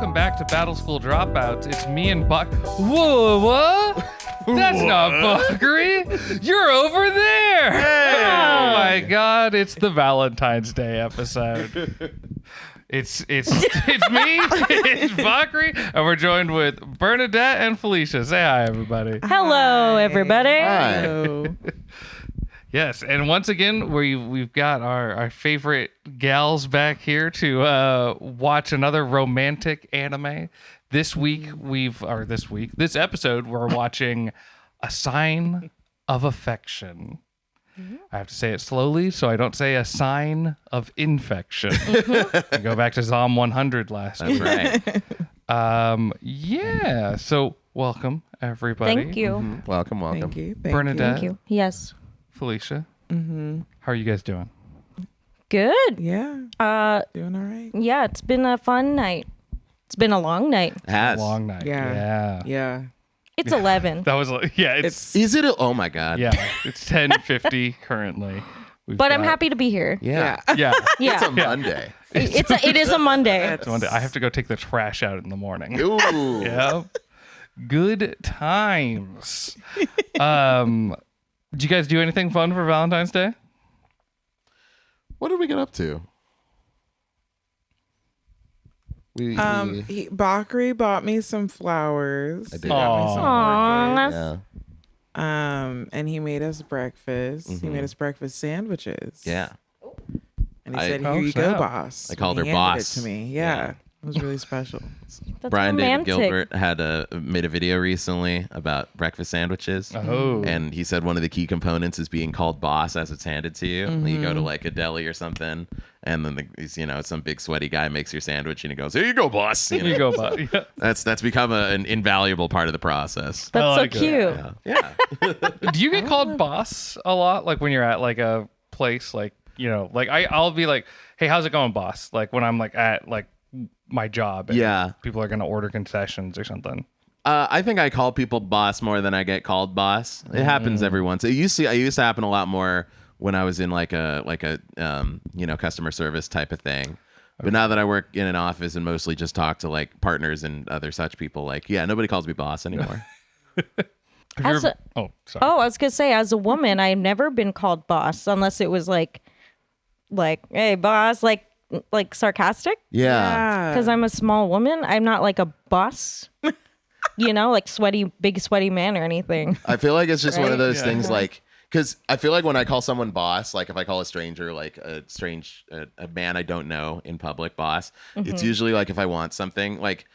welcome back to Battle School Dropouts. It's me and Buck. Whoa, what? That's not Bakari. You're over there. Hey. Oh my God! It's the Valentine's Day episode. It's me. It's Bakari, and we're joined with Bernadette and Felicia. Say hi, everybody. Hello, everybody. Hi. Hello. Yes, and once again, we've got our favorite gals back here to watch another romantic anime. This episode, we're watching A Sign of Affection. I have to say it slowly so I don't say a sign of infection. Go back to Zom 100 last week. That's right. Yeah, so welcome, everybody. Thank you. Mm-hmm. Welcome. Thank you. Bernadette. Thank you. Yes. Felicia. Mm-hmm. How are you guys doing? Good. Yeah. Doing all right. Yeah, it's been a fun night. It's been a long night. Has. Long night. Yeah. Yeah. It's 11. That was it's Is it? Oh my God. yeah, it's 10:50 currently. But I'm happy to be here. Yeah. Yeah. Yeah. It's a Monday. It is a Monday. So one day I have to go take the trash out in the morning. Ooh. Yeah. Good times. Did you guys do anything fun for Valentine's Day? What did we get up to? Bakari bought me some flowers. I did. Got me some Aw. flowers. Yeah. And he made us breakfast. He Mhm. made us breakfast sandwiches. Yeah. And he I- said, Oh, "Here you go, snap. boss." I called And he her handed boss. it to me. Yeah. Yeah. It was really special. That's Brian romantic. David Gilbert made a video recently about breakfast sandwiches. Oh. And he said one of the key components is being called boss as it's handed to you. You go to like a deli or something, and then some big sweaty guy makes your sandwich, and he goes, "Here you go, boss." Here you go, bud. Yeah. That's become an invaluable part of the process. That's I like so it. cute. Yeah. Do you get called boss a lot? Like when you're at like a place, like, like I'll be like, "Hey, how's it going, boss?" Like when I'm like at like my job. And Yeah. people are going to order concessions or something. I think I call people boss more than I get called boss. It happens every once. It used to happen a lot more when I was in like a customer service type of thing. But now that I work in an office and mostly just talk to like partners and other such people, like, yeah, nobody calls me boss anymore. Have you Oh, sorry. I was going to say, as a woman, I've never been called boss unless it was like, "Hey, boss," like sarcastic. Yeah. Because I'm a small woman. I'm not like a boss, like big sweaty man or anything. I feel like it's just one of Right? those Yeah. things like, because I feel like when I call someone boss, like if I call a stranger, like a man I don't know in public boss, it's usually like if I want something, like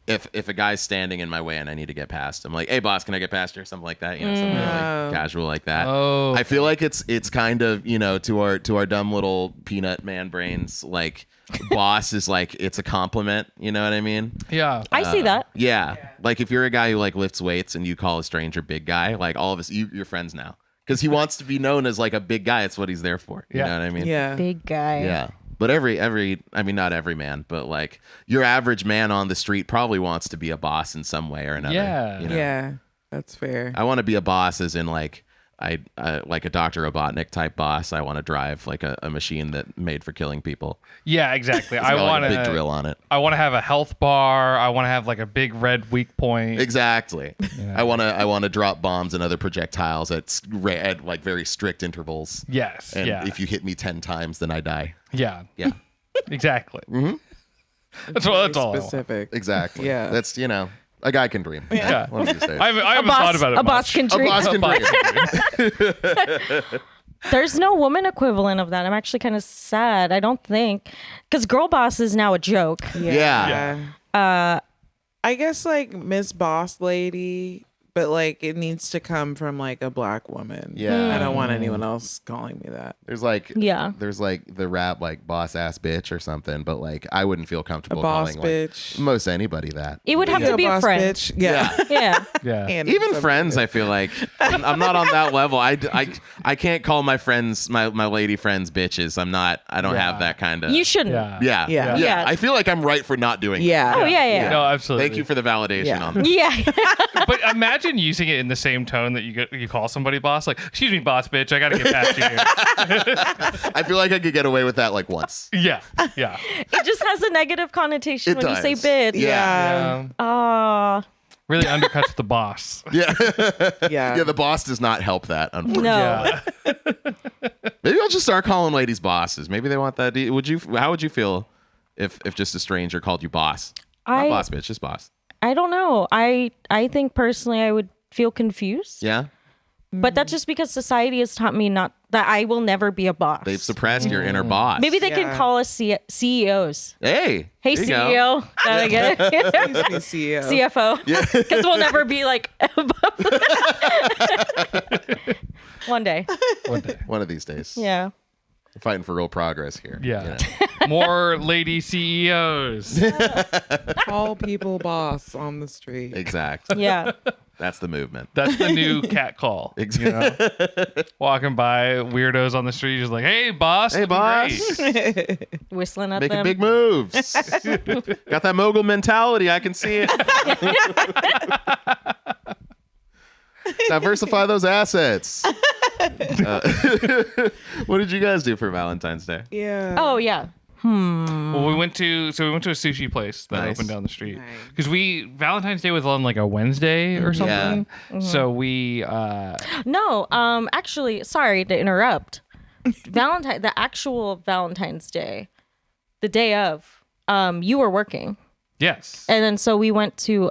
if a guy's standing in my way and I need to get past him, like, "Hey boss, can I get past you?" or something like that, something like casual like that. Oh. I feel like it's kind of, to our dumb little peanut man brains, like boss is like, it's a compliment, you know what I mean? Yeah. I see that. Yeah. Like if you're a guy who like lifts weights and you call a stranger big guy, like all of us, you're friends now. Because he wants to be known as like a big guy. It's what he's there for. You Yeah. know what I mean? Yeah. Big guy. Yeah. But not every man, but like your average man on the street probably wants to be a boss in some way or another. Yeah. You know? Yeah. That's fair. I want to be a boss as in like, like a Dr. Robotnik type boss. I want to drive like a machine that made for killing people. Yeah, exactly. It's I got, like, want a big drill on it. I want to have a health bar. I want to have like a big red weak point. Exactly. I want to drop bombs and other projectiles at like very strict intervals. Yes. And yeah. if you hit me 10 times, then I die. Yeah. Yeah. Exactly. Mm-hmm. That's all I want. Specific. Exactly. Yeah. That's, a guy can dream. Yeah. What did you say? I haven't thought about it A boss much. can A dream. boss can dream. There's no woman equivalent of that. I'm actually kind of sad. I don't think, because girl boss is now a joke. Yeah. I guess like Miss Boss Lady, but like it needs to come from like a black woman. Yeah. I don't want anyone else calling me that. There's like Yeah. there's like the rap like boss ass bitch or something, but like I wouldn't feel A comfortable boss calling bitch. like most anybody that. It would have Yeah, to be a boss friend. bitch. Yeah. Yeah. Yeah. And Even some- friends, I feel like I'm not on that level. I can't call my friends, my lady friends, bitches. I don't have that kind of. You shouldn't. Yeah. Yeah. Yeah. Yeah. I feel like I'm right for not doing it. Yeah. Oh, yeah. No, absolutely. Thank you for the validation Yeah. on that. Yeah. But imagine using it in the same tone that you call somebody boss. Like, excuse me, boss bitch, I got to get past you here. I feel like I could get away with that like once. Yeah. It just has a negative connotation It when does. you say bitch. Yeah. Oh, Really undercuts the boss. Yeah. Yeah. Yeah, the boss does not help that, unfortunately. no. Yeah. Maybe I'll just start calling ladies bosses. Maybe they want that. How would you feel if just a stranger called you boss? Not boss bitch, just boss. I don't know. I think personally I would feel confused. Yeah? But that's just because society has taught me that I will never be a boss. They've suppressed your inner boss. Maybe they can Yeah. call us CEOs. Hey. Hey, there you go. CEO. That I get it. Excuse me, CEO. CFO. Because we'll never be like one day. One day. One of these days. Yeah. We're fighting for real progress here. Yeah. You know? More lady CEOs. Call people boss on the street. Exactly. Yeah. That's the movement. That's the new cat call. You know? Walking by weirdos on the street, just like, hey, boss. Hey, looking boss. great." Whistling at Making them. big moves. Got that mogul mentality. I can see it. Diversify those assets. What did you guys do for Valentine's Day? Yeah. Oh, yeah. Well, we went to a sushi place that Nice. opened down the street Nice. because Valentine's Day was on like a Wednesday or something. So we No, actually, sorry to interrupt. The actual Valentine's Day, the day of, you were working. yes. And then so we went to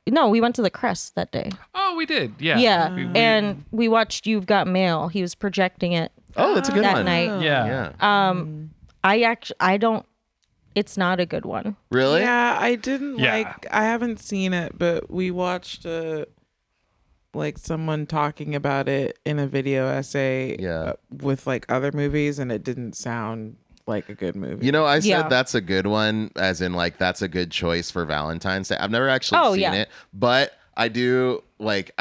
we went to the Crest that day. Oh, we did. Yeah. Yeah. We- And we watched You've Got Mail. He was projecting it Oh, that's a good that one. night. yeah. Yeah. I don't it's not a good one. Really? Yeah, I didn't Yeah. I haven't seen it, but we watched like someone talking about it in a video essay with like other movies, and it didn't sound like a good movie. You know, I said Yeah. that's a good one, as in like that's a good choice for Valentine's Day. I've never actually seen it, but I do like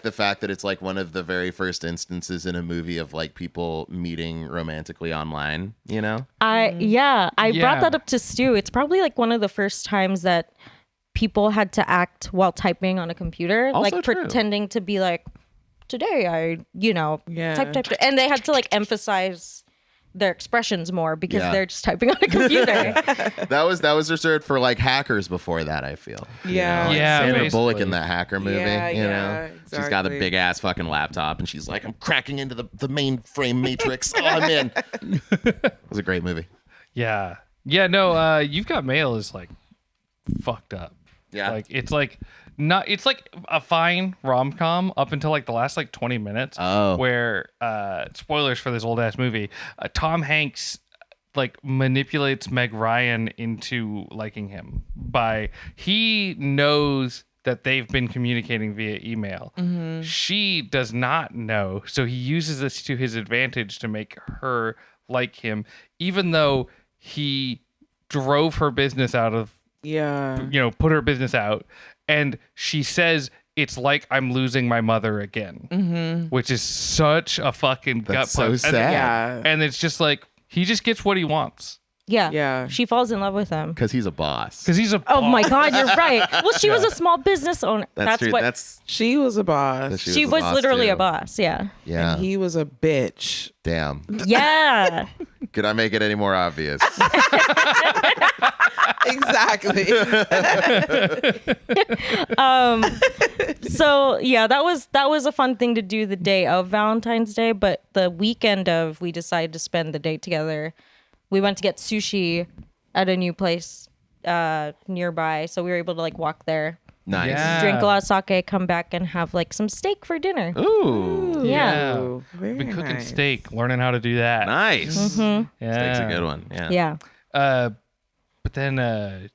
the fact that it's like one of the very first instances in a movie of like people meeting romantically online, you know? I Yeah. brought that up to Stu. It's probably like one of the first times that people had to act while typing on a computer, Also like true. pretending to be like, today I, type, and they had to like emphasize their expressions more because Yeah. they're just typing on a computer. That was reserved for like hackers before that, I feel. Yeah. Yeah, Sandra basically. Bullock in that hacker movie, Yeah, you know? yeah, She's got a exactly. big ass fucking laptop and she's like, I'm cracking into the mainframe matrix. Oh, I'm in. It was a great movie. Yeah. Yeah. No. You've Got Mail is like fucked up. Yeah. Like it's like not. It's like a fine rom com up until like the last like 20 minutes. Oh. Where spoilers for this old ass movie. Tom Hanks like manipulates Meg Ryan into liking him he knows that they've been communicating via email. She does not know, so he uses this to his advantage to make her like him, even though he drove her business out of, put her business out. And she says, it's like I'm losing my mother again, which is such a fucking gut That's so punch. sad. Yeah. And it's just like, he just gets what he wants. Yeah. Yeah. She falls in love with him. Because he's a boss. Because he's a Oh my boss. God, you're right. Well, she was a small business owner. That's true. what That's She was a boss. she a was boss, literally too. a boss. Yeah. Yeah. And he was a bitch. Damn. Yeah. Could I make it any more obvious? Exactly. So yeah, that was a fun thing to do the day of Valentine's Day, but the weekend of, we decided to spend the day together. We went to get sushi at a new place nearby, so we were able to like walk there, Nice. Yeah. drink a lot of sake, come back and have like some steak for dinner. Ooh. Yeah. Ooh, very Been cooking nice. steak, learning how to do that. Nice. Yeah. Steak's a good one. Yeah. Yeah. But then,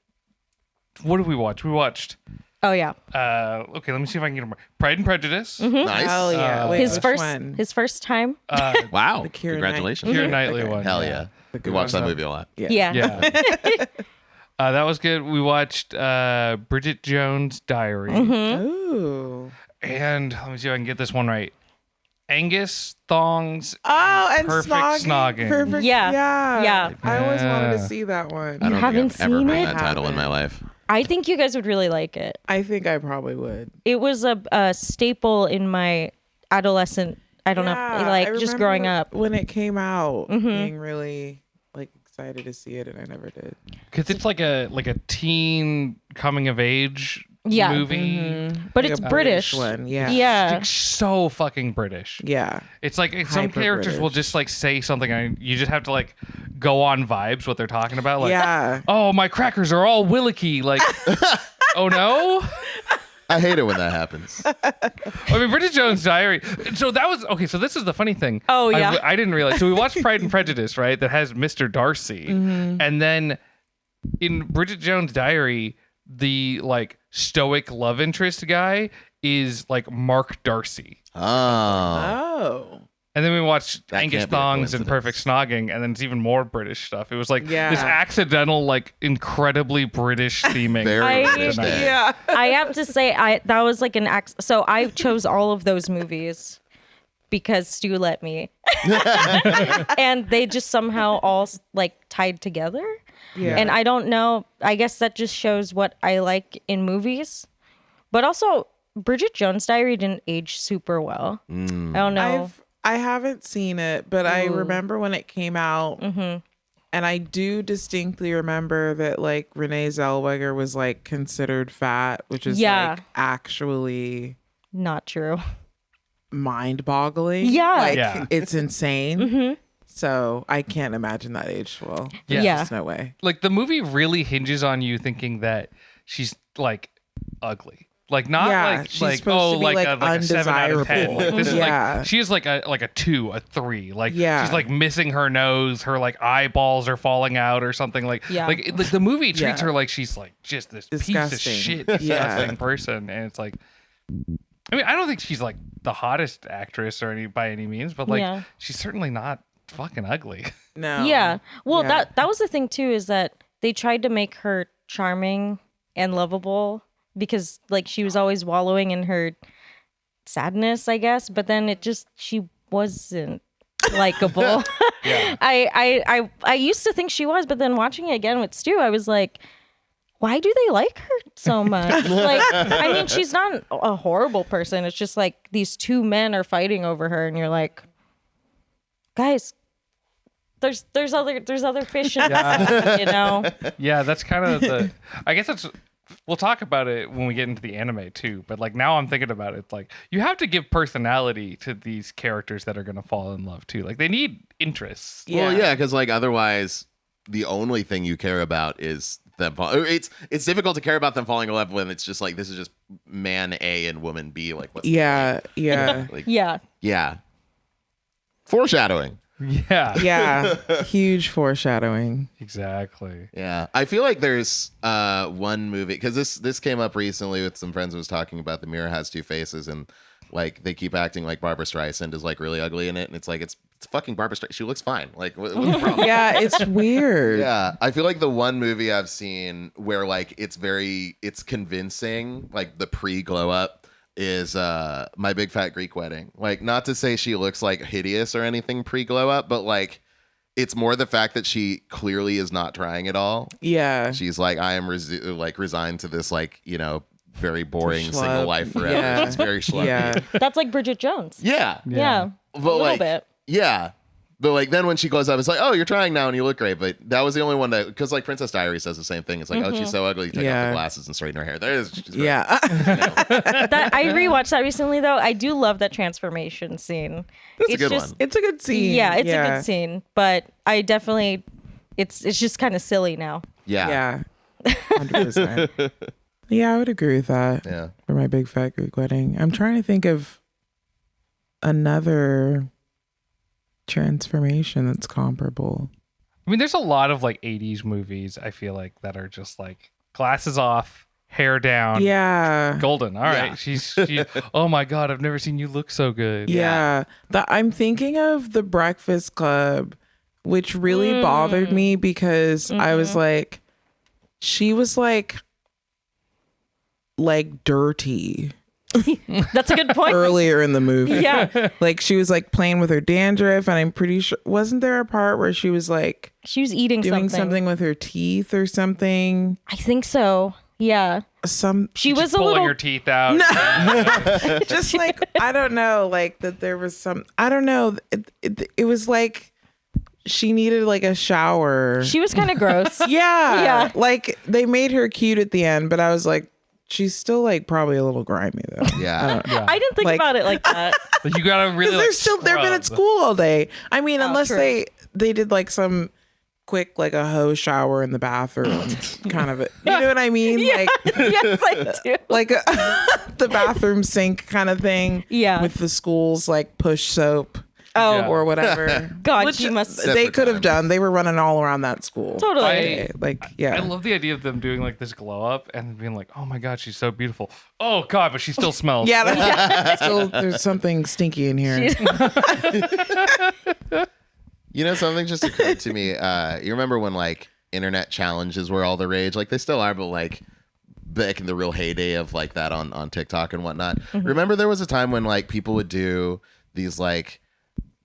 what did we watch? We watched. Oh yeah. Okay, let me see if I can get more. Pride and Prejudice. Nice. Hell yeah. Wait, his which first one? his first time. Wow. The Keira Congratulations. Keira Knightley Okay. one. Hell yeah. We good watched one. that movie a lot. Yeah. Yeah. That was good. We watched Bridget Jones' Diary. Ooh. And let me see if I can get this one right. Angus Thongs. Oh, and Perfect snogging. snogging. Perfect. Yeah. Yeah. Yeah. I always wanted to Yeah. see that one. I don't haven't think I've ever seen heard it? that title in my life. I think you guys would really like it. I think I probably would. It was a staple in my adolescent. I don't know, like I just growing remember up. when it came out, being really like excited to see it, and I never did. Because it's like a teen coming of age Yeah. movie. But Like it's a British. one. Yeah. Yeah. It's some fucking British. Yeah. It's like some Hyper characters will British. just like say something and you just have to like go on vibes what they're talking about. Like, Yeah. oh, my crackers are all willicky. Like, oh no. I hate it when that happens. I mean, Bridget Jones' Diary. So that was okay. So this is the funny thing. Oh, yeah. I didn't realize. So we watched Pride and Prejudice, right? That has Mr. Darcy, and then in Bridget Jones' Diary, the like stoic love interest guy is like Mark Darcy. Oh. Oh. And then we watched That Angus can't be a Thongs and coincidence. Perfect Snogging, and then it's even more British stuff. It was like Yeah. this accidental, like incredibly British theming. Very I- British day. Yeah. I have to say, that was like so I chose all of those movies because Stu let me. And they just somehow all like tied together. Yeah. And I don't know, I guess that just shows what I like in movies. But also, Bridget Jones' Diary didn't age super well. I don't know. I haven't seen it, but I remember when it came out, and I do distinctly remember that like Renee Zellweger was like considered fat, which is Yeah. like actually Not true. mind-boggling. Yeah. like Yeah. it's insane. So I can't imagine that aged well. Yeah. Yeah. There's no way. Like the movie really hinges on you thinking that she's like ugly. Like not Yeah, like she's like supposed to be, like, a 7 out of 10. Like, this is Yeah. like she is like a 2, a 3. Like Yeah. she's like missing her nose, her like eyeballs are falling out or something. Like Yeah. like the movie treats Yeah. her like she's like just this piece of Disgusting. shit, Yeah. disgusting person, and it's like. I mean, I don't think she's like the hottest actress or by any means, but like Yeah. she's certainly not fucking ugly. No. Yeah. Well, Yeah. that was the thing too, is that they tried to make her charming and lovable because like she was always wallowing in her sadness, I guess, but then she wasn't likable. Yeah. I used to think she was, but then watching it again with Stu, I was like, why do they like her so much? Like, I mean, she's not a horrible person. It's just like these two men are fighting over her, and you're like, guys, there's other fish in this, you know? Yeah, that's kind of the. I guess that's. We'll talk about it when we get into the anime too. But like now, I'm thinking about it. Like you have to give personality to these characters that are gonna fall in love too. Like they need interests. Well, yeah, because like otherwise, the only thing you care about is them. It's difficult to care about them falling in love when it's just like this is just man A and woman B. Like what's Yeah. Yeah. like, Yeah. yeah. Foreshadowing. Yeah. Yeah. Huge foreshadowing. Exactly. Yeah, I feel like there's one movie because this came up recently with some friends who was talking about The Mirror Has Two Faces, and like they keep acting like Barbara Streisand is like really ugly in it, and it's like it's fucking Barbara Streisand. She looks fine. Like what's the problem? Yeah, it's weird. Yeah, I feel like the one movie I've seen where like it's convincing, like the pre-glow up, is My Big Fat Greek Wedding. Like, not to say she looks like hideous or anything pre-glow up, but like it's more the fact that she clearly is not trying at all. Yeah. She's like, I am resigned to this, like, you know, very boring Schlub. single life forever. Yeah. She's very schlumpy. Yeah. That's like Bridget Jones. Yeah. Yeah. But A little like, bit. yeah. But like then when she glows up, it's like, oh, you're trying now and you look great. But that was the only one that, because like Princess Diaries says the same thing. It's like, oh, she's so ugly. You take off Yeah. the glasses and straighten her hair. There it is. She's very- Yeah. That I rewatched that recently though. I do love that transformation scene. That's a good one. It's a good scene. Yeah, it's a good scene, but I definitely it's just kind of silly now. Yeah. Yeah. 100%. Yeah, I would agree with that. Yeah. For My Big Fat Greek Wedding. I'm trying to think of another transformation that's comparable. I mean, there's a lot of like 80s movies, I feel like, that are just like glasses off, hair down, Yeah. golden. All right. Yeah. She oh my God, I've never seen you look so good. Yeah. I'm thinking of The Breakfast Club, which really bothered me because I was like, she was like dirty That's a good point. earlier in the movie. Yeah. Like she was like playing with her dandruff, and I'm pretty sure, wasn't there a part where she was like She was eating doing something with her teeth or something? I think so. Yeah. She was a pulling little her teeth out. Just like, I don't know, like that there was some, I don't know. It was like she needed like a shower. She was kind of gross. Yeah. Yeah. Like they made her cute at the end, but I was like, she's still like probably a little grimy though. Yeah. I didn't think Like- about it like that. But you gotta really. They've been at school all day. I mean, unless true. they did like some quick like a hose shower in the bathroom kind of it. You know what I mean? Like Yes, I do. like the bathroom sink kind of thing. Yeah. With the school's like push soap. Oh, Yeah. Or whatever. God, Which she must. they Separate could have times. done. They were running all around that school. Totally. Like, yeah. I love the idea of them doing like this glow up and being like, "Oh my God, she's so beautiful." Oh God, but she still smells. Yeah, still, there's something stinky in here. You know, something just occurred to me. You remember when like internet challenges were all the rage? Like they still are, but like back in the real heyday of like that on TikTok and whatnot. Remember there was a time when like people would do these like,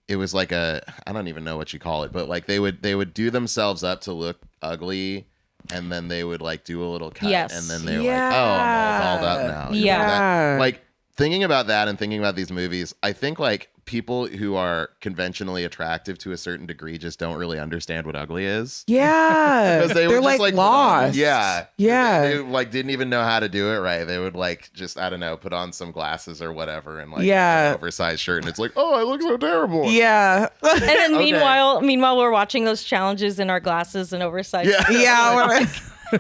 it was like a, I don't even know what you call it, but like they would do themselves up to look ugly, and then they would like do a little cut, Yes. and then they were like, "Oh, I'm all dolled up now." You Yeah. remember that? Yeah. Like thinking about that and thinking about these movies, I think like people who are conventionally attractive to a certain degree just don't really understand what ugly is. Yeah. Because they were They're just like put on- lost. Yeah. Yeah. They like didn't even know how to do it right. They would like just, I don't know, put on some glasses or whatever and like Yeah. an oversized shirt, and it's like, oh, I look so terrible. Yeah. And then Okay. meanwhile, we're watching those challenges in our glasses and oversized. Yeah. Yeah.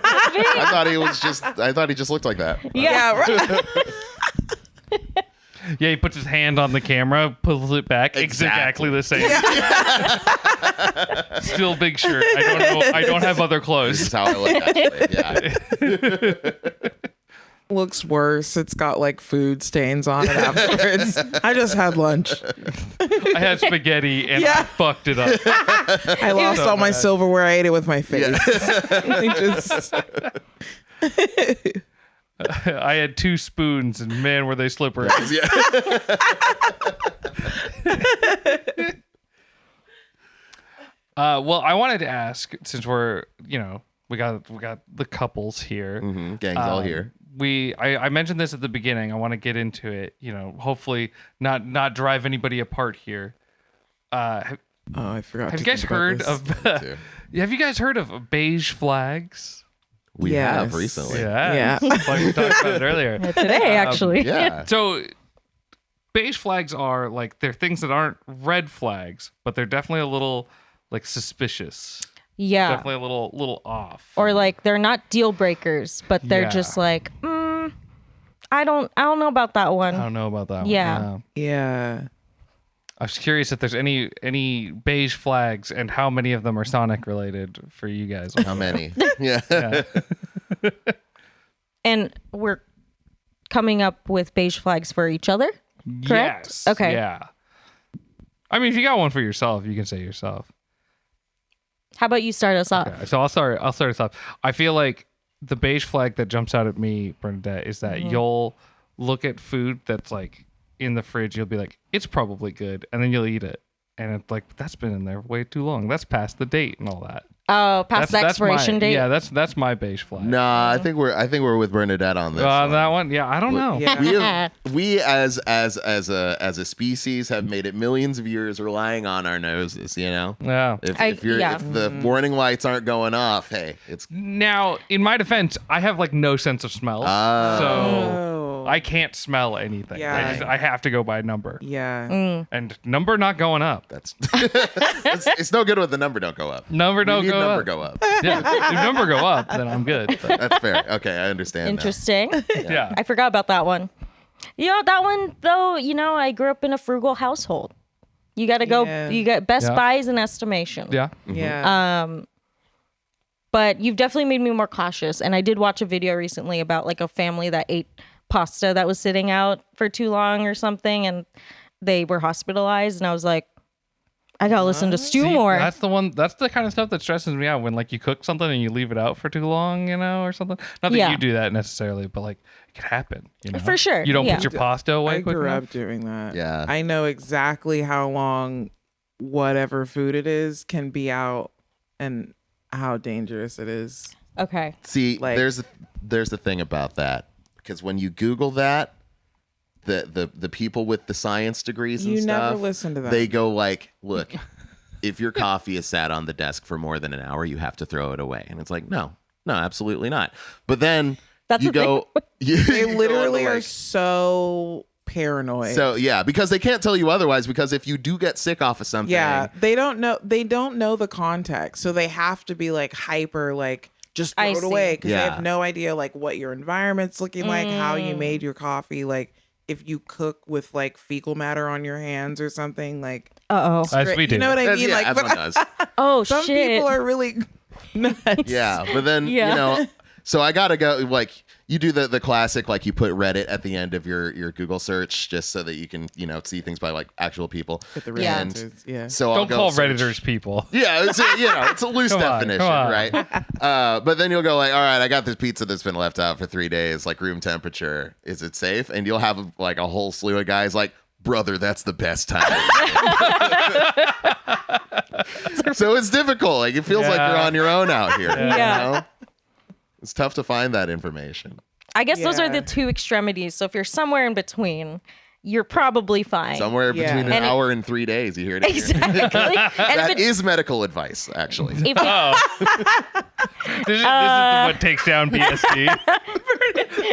I thought he just looked like that. Yeah. Right. Yeah, he puts his hand on the camera, pulls it back, exactly the same. Still big shirt. I don't know. I don't have other This clothes. is how I look actually. Yeah. Looks worse. It's got like food stains on it afterwards. I just had lunch. I had spaghetti and Yeah. I fucked it up. I lost all my bad. silverware. I ate it with my face. I just, I had 2 spoons and man, were they slippery. Yeah. Well, I wanted to ask, since we're, we got the couples here. Gang's all here. I mentioned this at the beginning. I want to get into it. Hopefully not drive anybody apart here. Have I forgot. you to guys think about heard this. of? too. Have you guys heard of beige flags? We Yes. have recently. Yeah. like we talked about it earlier. Today, actually. Yeah. So beige flags are like, they're things that aren't red flags, but they're definitely a little like suspicious. Yeah. Definitely a little off. Or like they're not deal breakers, but they're Yeah. just like, I don't know about that one. I don't know about that Yeah. one. Yeah. I was curious if there's any beige flags and how many of them are Sonic related for you guys. How many? Yeah. Yeah. And we're coming up with beige flags for each other. Correct? Yes. Okay. Yeah. I mean, if you got one for yourself, you can say yourself. How about you start us off? Okay, so I'll start us off. I feel like the beige flag that jumps out at me, Bernadette, is that you'll look at food that's like in the fridge, you'll be like, it's probably good, and then you'll eat it. And it's like, that's been in there way too long. That's past the date and all that. Oh, past the expiration my, date? Yeah, that's my beige flag. Nah, I think we're with Bernadette on this. That one, yeah, I don't know. Yeah. We as a species have made it millions of years relying on our noses, Yeah. Yeah. If the warning lights aren't going off, hey, it's Now, in my defense, I have like no sense of smell, so I can't smell anything. Yeah. I have to go by number, Yeah. and number not going up. that's it's no good when the number don't go up. Number We don't need go number up. go up. Yeah, if number go up, then I'm good. That's fair. Okay, I understand. Interesting. Yeah. I forgot about that one. That one though, I grew up in a frugal household. You got to go, Yeah. you got Best Yeah. Buy is an estimation. Yeah. Yeah. But you've definitely made me more cautious. And I did watch a video recently about like a family that ate pasta that was sitting out for too long or something. And they were hospitalized. And I was like, I got to listen to Stew See, more. That's the kind of stuff that stresses me out when like you cook something and you leave it out for too long, or something. Not that Yeah. you do that necessarily, but like it could happen, For sure, You don't yeah. put your pasta away I quick grew enough. up doing that. Yeah. I know exactly how long whatever food it is can be out and how dangerous it is. Okay. See, Like- there's the thing about that, because when you Google that, the people with the science degrees and You stuff, never listen to them. they go like, look, if your coffee is sat on the desk for more than an hour, you have to throw it away. And it's like, no, absolutely not. But then That's you the go, They literally are so paranoid. So yeah, because they can't tell you otherwise, because if you do get sick off of something, yeah, they don't know the context, so they have to be like hyper, like just throw I it see. away, because Yeah. they have no idea like what your environment's looking like, how you made your coffee, like if you cook with like fecal matter on your hands or something, like As we do. you know what I mean? yeah, Like, everyone but does. Oh some shit. people are really nuts. Yeah, but then Yeah. you know, so I gotta go. Like you do the classic, like you put Reddit at the end of your Google search just so that you can see things by like actual people. Get the real Yeah. answers. Yeah. So I'll Don't go call search- Redditors people. Yeah, it's a loose Come on, definition, come on. right? But then you'll go like, all right, I got this pizza that's been left out for 3 days, like room temperature. Is it safe? And you'll have like a whole slew of guys like, brother, that's the best time. So it's difficult. Like it feels like Yeah. you're on your own out here. Yeah. You know? It's tough to find that information. I guess those are Yeah. the two extremities. So if you're somewhere in between, you're probably fine. Somewhere Yeah. between an And hour and 3 days, you hear it. Here. Exactly. And That if, is medical advice, actually. if Oh. This is what takes down BSD.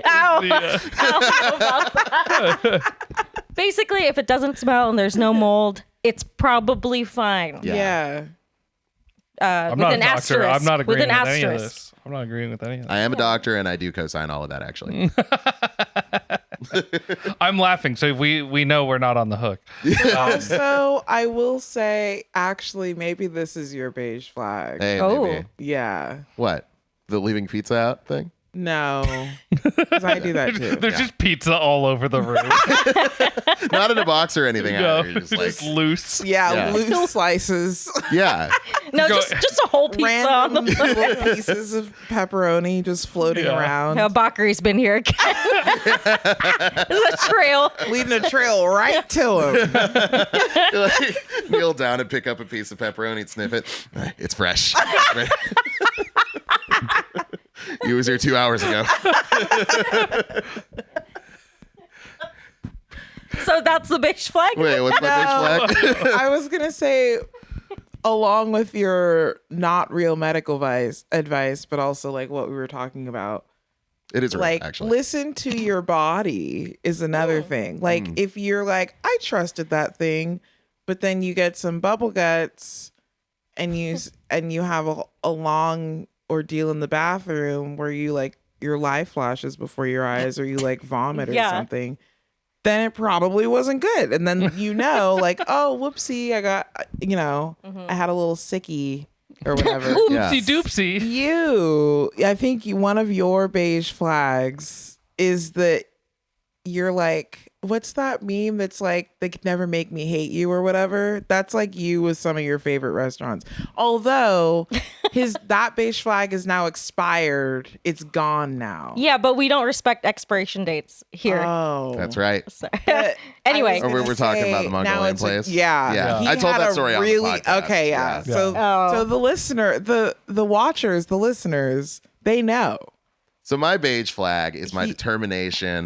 ow, The, ow, about that. Basically, if it doesn't smell and there's no mold, it's probably fine. Yeah. Yeah. I'm With not a an doctor. asterisk. I'm not With agreeing an with any of asterisk. this. I'm not agreeing with any of I that. am a doctor, and I do co-sign all of that, actually. I'm laughing, so we know we're not on the hook. Also, I will say, actually, maybe this is your beige flag. Hey, Oh. maybe. Yeah. What? The leaving pizza out thing? No. 'Cause I do that too. There's just pizza all over the room. Not in a box or anything. No, Either. You're just like, just loose. Yeah, Yeah. loose slices. yeah. No, Go- just a whole pizza on the Random little pieces of pepperoni just floating Yeah. around. No, Bakari's been here again. There's a trail. Leading a trail right to him. You, like, kneel down and pick up a piece of pepperoni and sniff it. It's fresh. You was here 2 hours ago. So that's the beige flag. Wait, what's my big flag? I was going to say, along with your not real medical advice, but also like what we were talking about, It is real, like actually. listen to your body is another thing. Like if you're like, I trusted that thing, but then you get some bubble guts and you have a long ordeal in the bathroom where you like your life flashes before your eyes or you like vomit or Yeah. something, then it probably wasn't good. And then like, oh, whoopsie, I got I had a little sicky or whatever. Yeah. Oopsie doopsie. I think one of your beige flags is that you're like, what's that meme that's like, they could never make me hate you or whatever? That's like you with some of your favorite restaurants. Although that beige flag is now expired. It's gone now. Yeah, but we don't respect expiration dates here. Oh. That's right. So- But Anyway. I was Or gonna we're talking say, about the now Mongolian it's like- place? Yeah. Yeah. He I told had that a story on the podcast. Okay, yeah. Yeah. So Oh. so the listener, the watchers, the listeners, they know. So my beige flag is my determination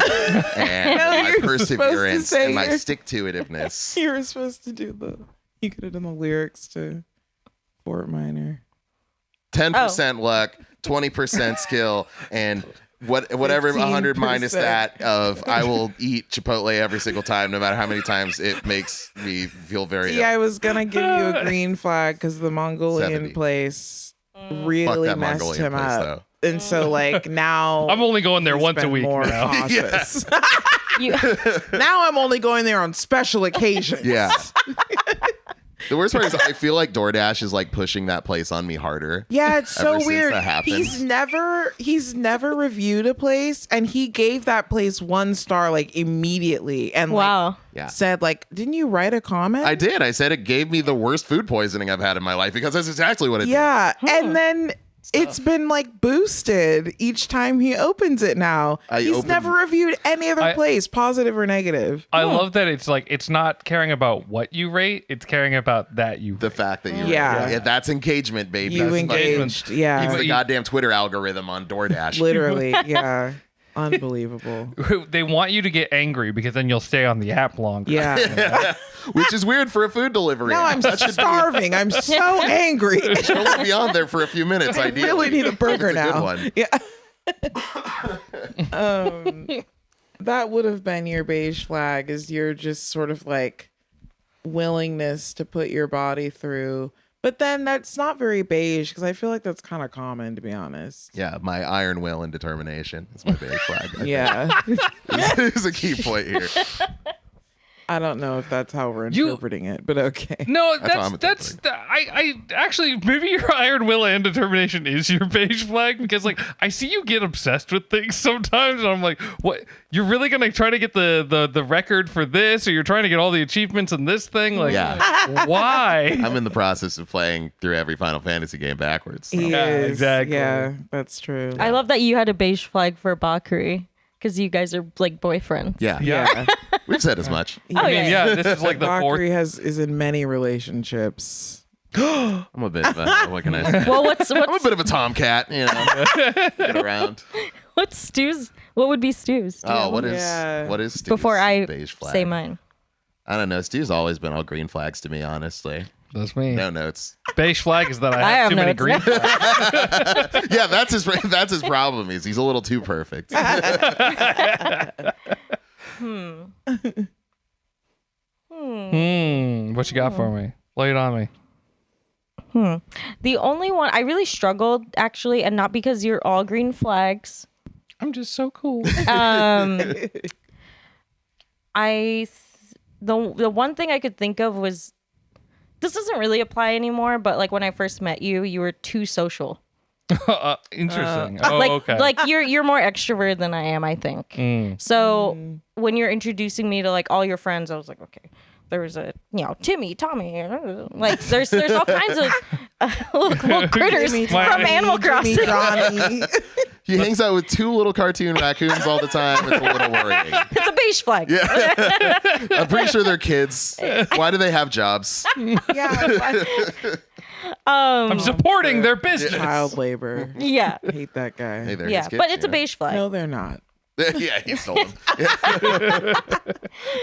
and No, my you're supposed to perseverance say and my you're- stick-to-itiveness. You were supposed to do you could have done the lyrics to Fort Minor. 10% luck, 20% skill, and whatever 100 minus 15%. that of I will eat Chipotle every single time, no matter how many times it makes me feel very See, ill. I was gonna give you a green flag because the Mongolian 70. place Fuck really that messed Mongolian him place, up. though. And so like now I'm only going there he's once a been week more now. cautious. You- Now I'm only going there on special occasions. Yeah. The worst part is I feel like DoorDash is like pushing that place on me harder. Yeah, it's so Ever since weird. that happened. He's never reviewed a place, and he gave that place 1 star like immediately, and wow. Yeah. said like, didn't you write a comment? I did. I said it gave me the worst food poisoning I've had in my life because that's exactly what it did. Yeah, and then it's been like boosted each time he opens it now. He's never reviewed any other place, positive or negative. I love that it's like, it's not caring about what you rate, it's caring about that you The fact that you Yeah. that's engagement, baby. You That's engaged. Yeah. It's the goddamn Twitter algorithm on DoorDash. Literally. Yeah. Unbelievable. They want you to get angry because then you'll stay on the app longer. Yeah. Which is weird for a food delivery. No, I'm starving. I'm so angry. Should only be on there for a few minutes, I ideally. really need a burger It's a now. good one. Yeah. That would have been your beige flag, is your just sort of like willingness to put your body through. But then that's not very beige, because I feel like that's kind of common, to be honest. Yeah, my iron will and determination is my beige flag. Yeah. Is a key point here. I don't know if that's how we're interpreting it, but okay. No, That's what I'm I actually, maybe your iron will and determination is your beige flag, because like I see you get obsessed with things sometimes, and I'm like, what? You're really gonna try to get the record for this, or you're trying to get all the achievements in this thing? Like, why? I'm in the process of playing through every Final Fantasy game backwards. So. He Yeah, is. exactly. Yeah, that's true. I love that you had a beige flag for Bakari because you guys are like boyfriends. Yeah, Yeah. we've said as much. Oh, I mean, yeah, this is like the fourth. Bakari is in many relationships. I'm a bit of a, what can I say? Well, what's I'm a bit of a tomcat, you know. Get around. what's Stu's? What would be Stu's? Do you Oh, know? what is Yeah. Stu's Before I beige flag? say mine. I don't know. Stu's always been all green flags to me, honestly. That's me. No notes. Beige flag is that I I have have too many notes. green flags. Yeah, that's his problem. He's a little too perfect. What you got for me? Lay it on me. The only one I really struggled actually, and not because you're all green flags. I'm just so cool. The one thing I could think of was, this doesn't really apply anymore, but like when I first met you, you were too social. Interesting. Like okay. like you're more extrovert than I am, I think. So when you're introducing me to like all your friends, I was like, okay, there was a Timmy, Tommy, like there's all kinds of little critters Jimmy, from Johnny, Animal Jimmy, Crossing. Johnny. He hangs out with two little cartoon raccoons all the time. It's a little worrying. It's a beige flag. I'm pretty sure they're kids. Why do they have jobs? Yeah. I'm supporting their business. Child labor. Yeah. I hate that guy. Hey, they're Yeah. his kids, But it's a yeah. beige flag. No, they're not. Yeah, he stole them.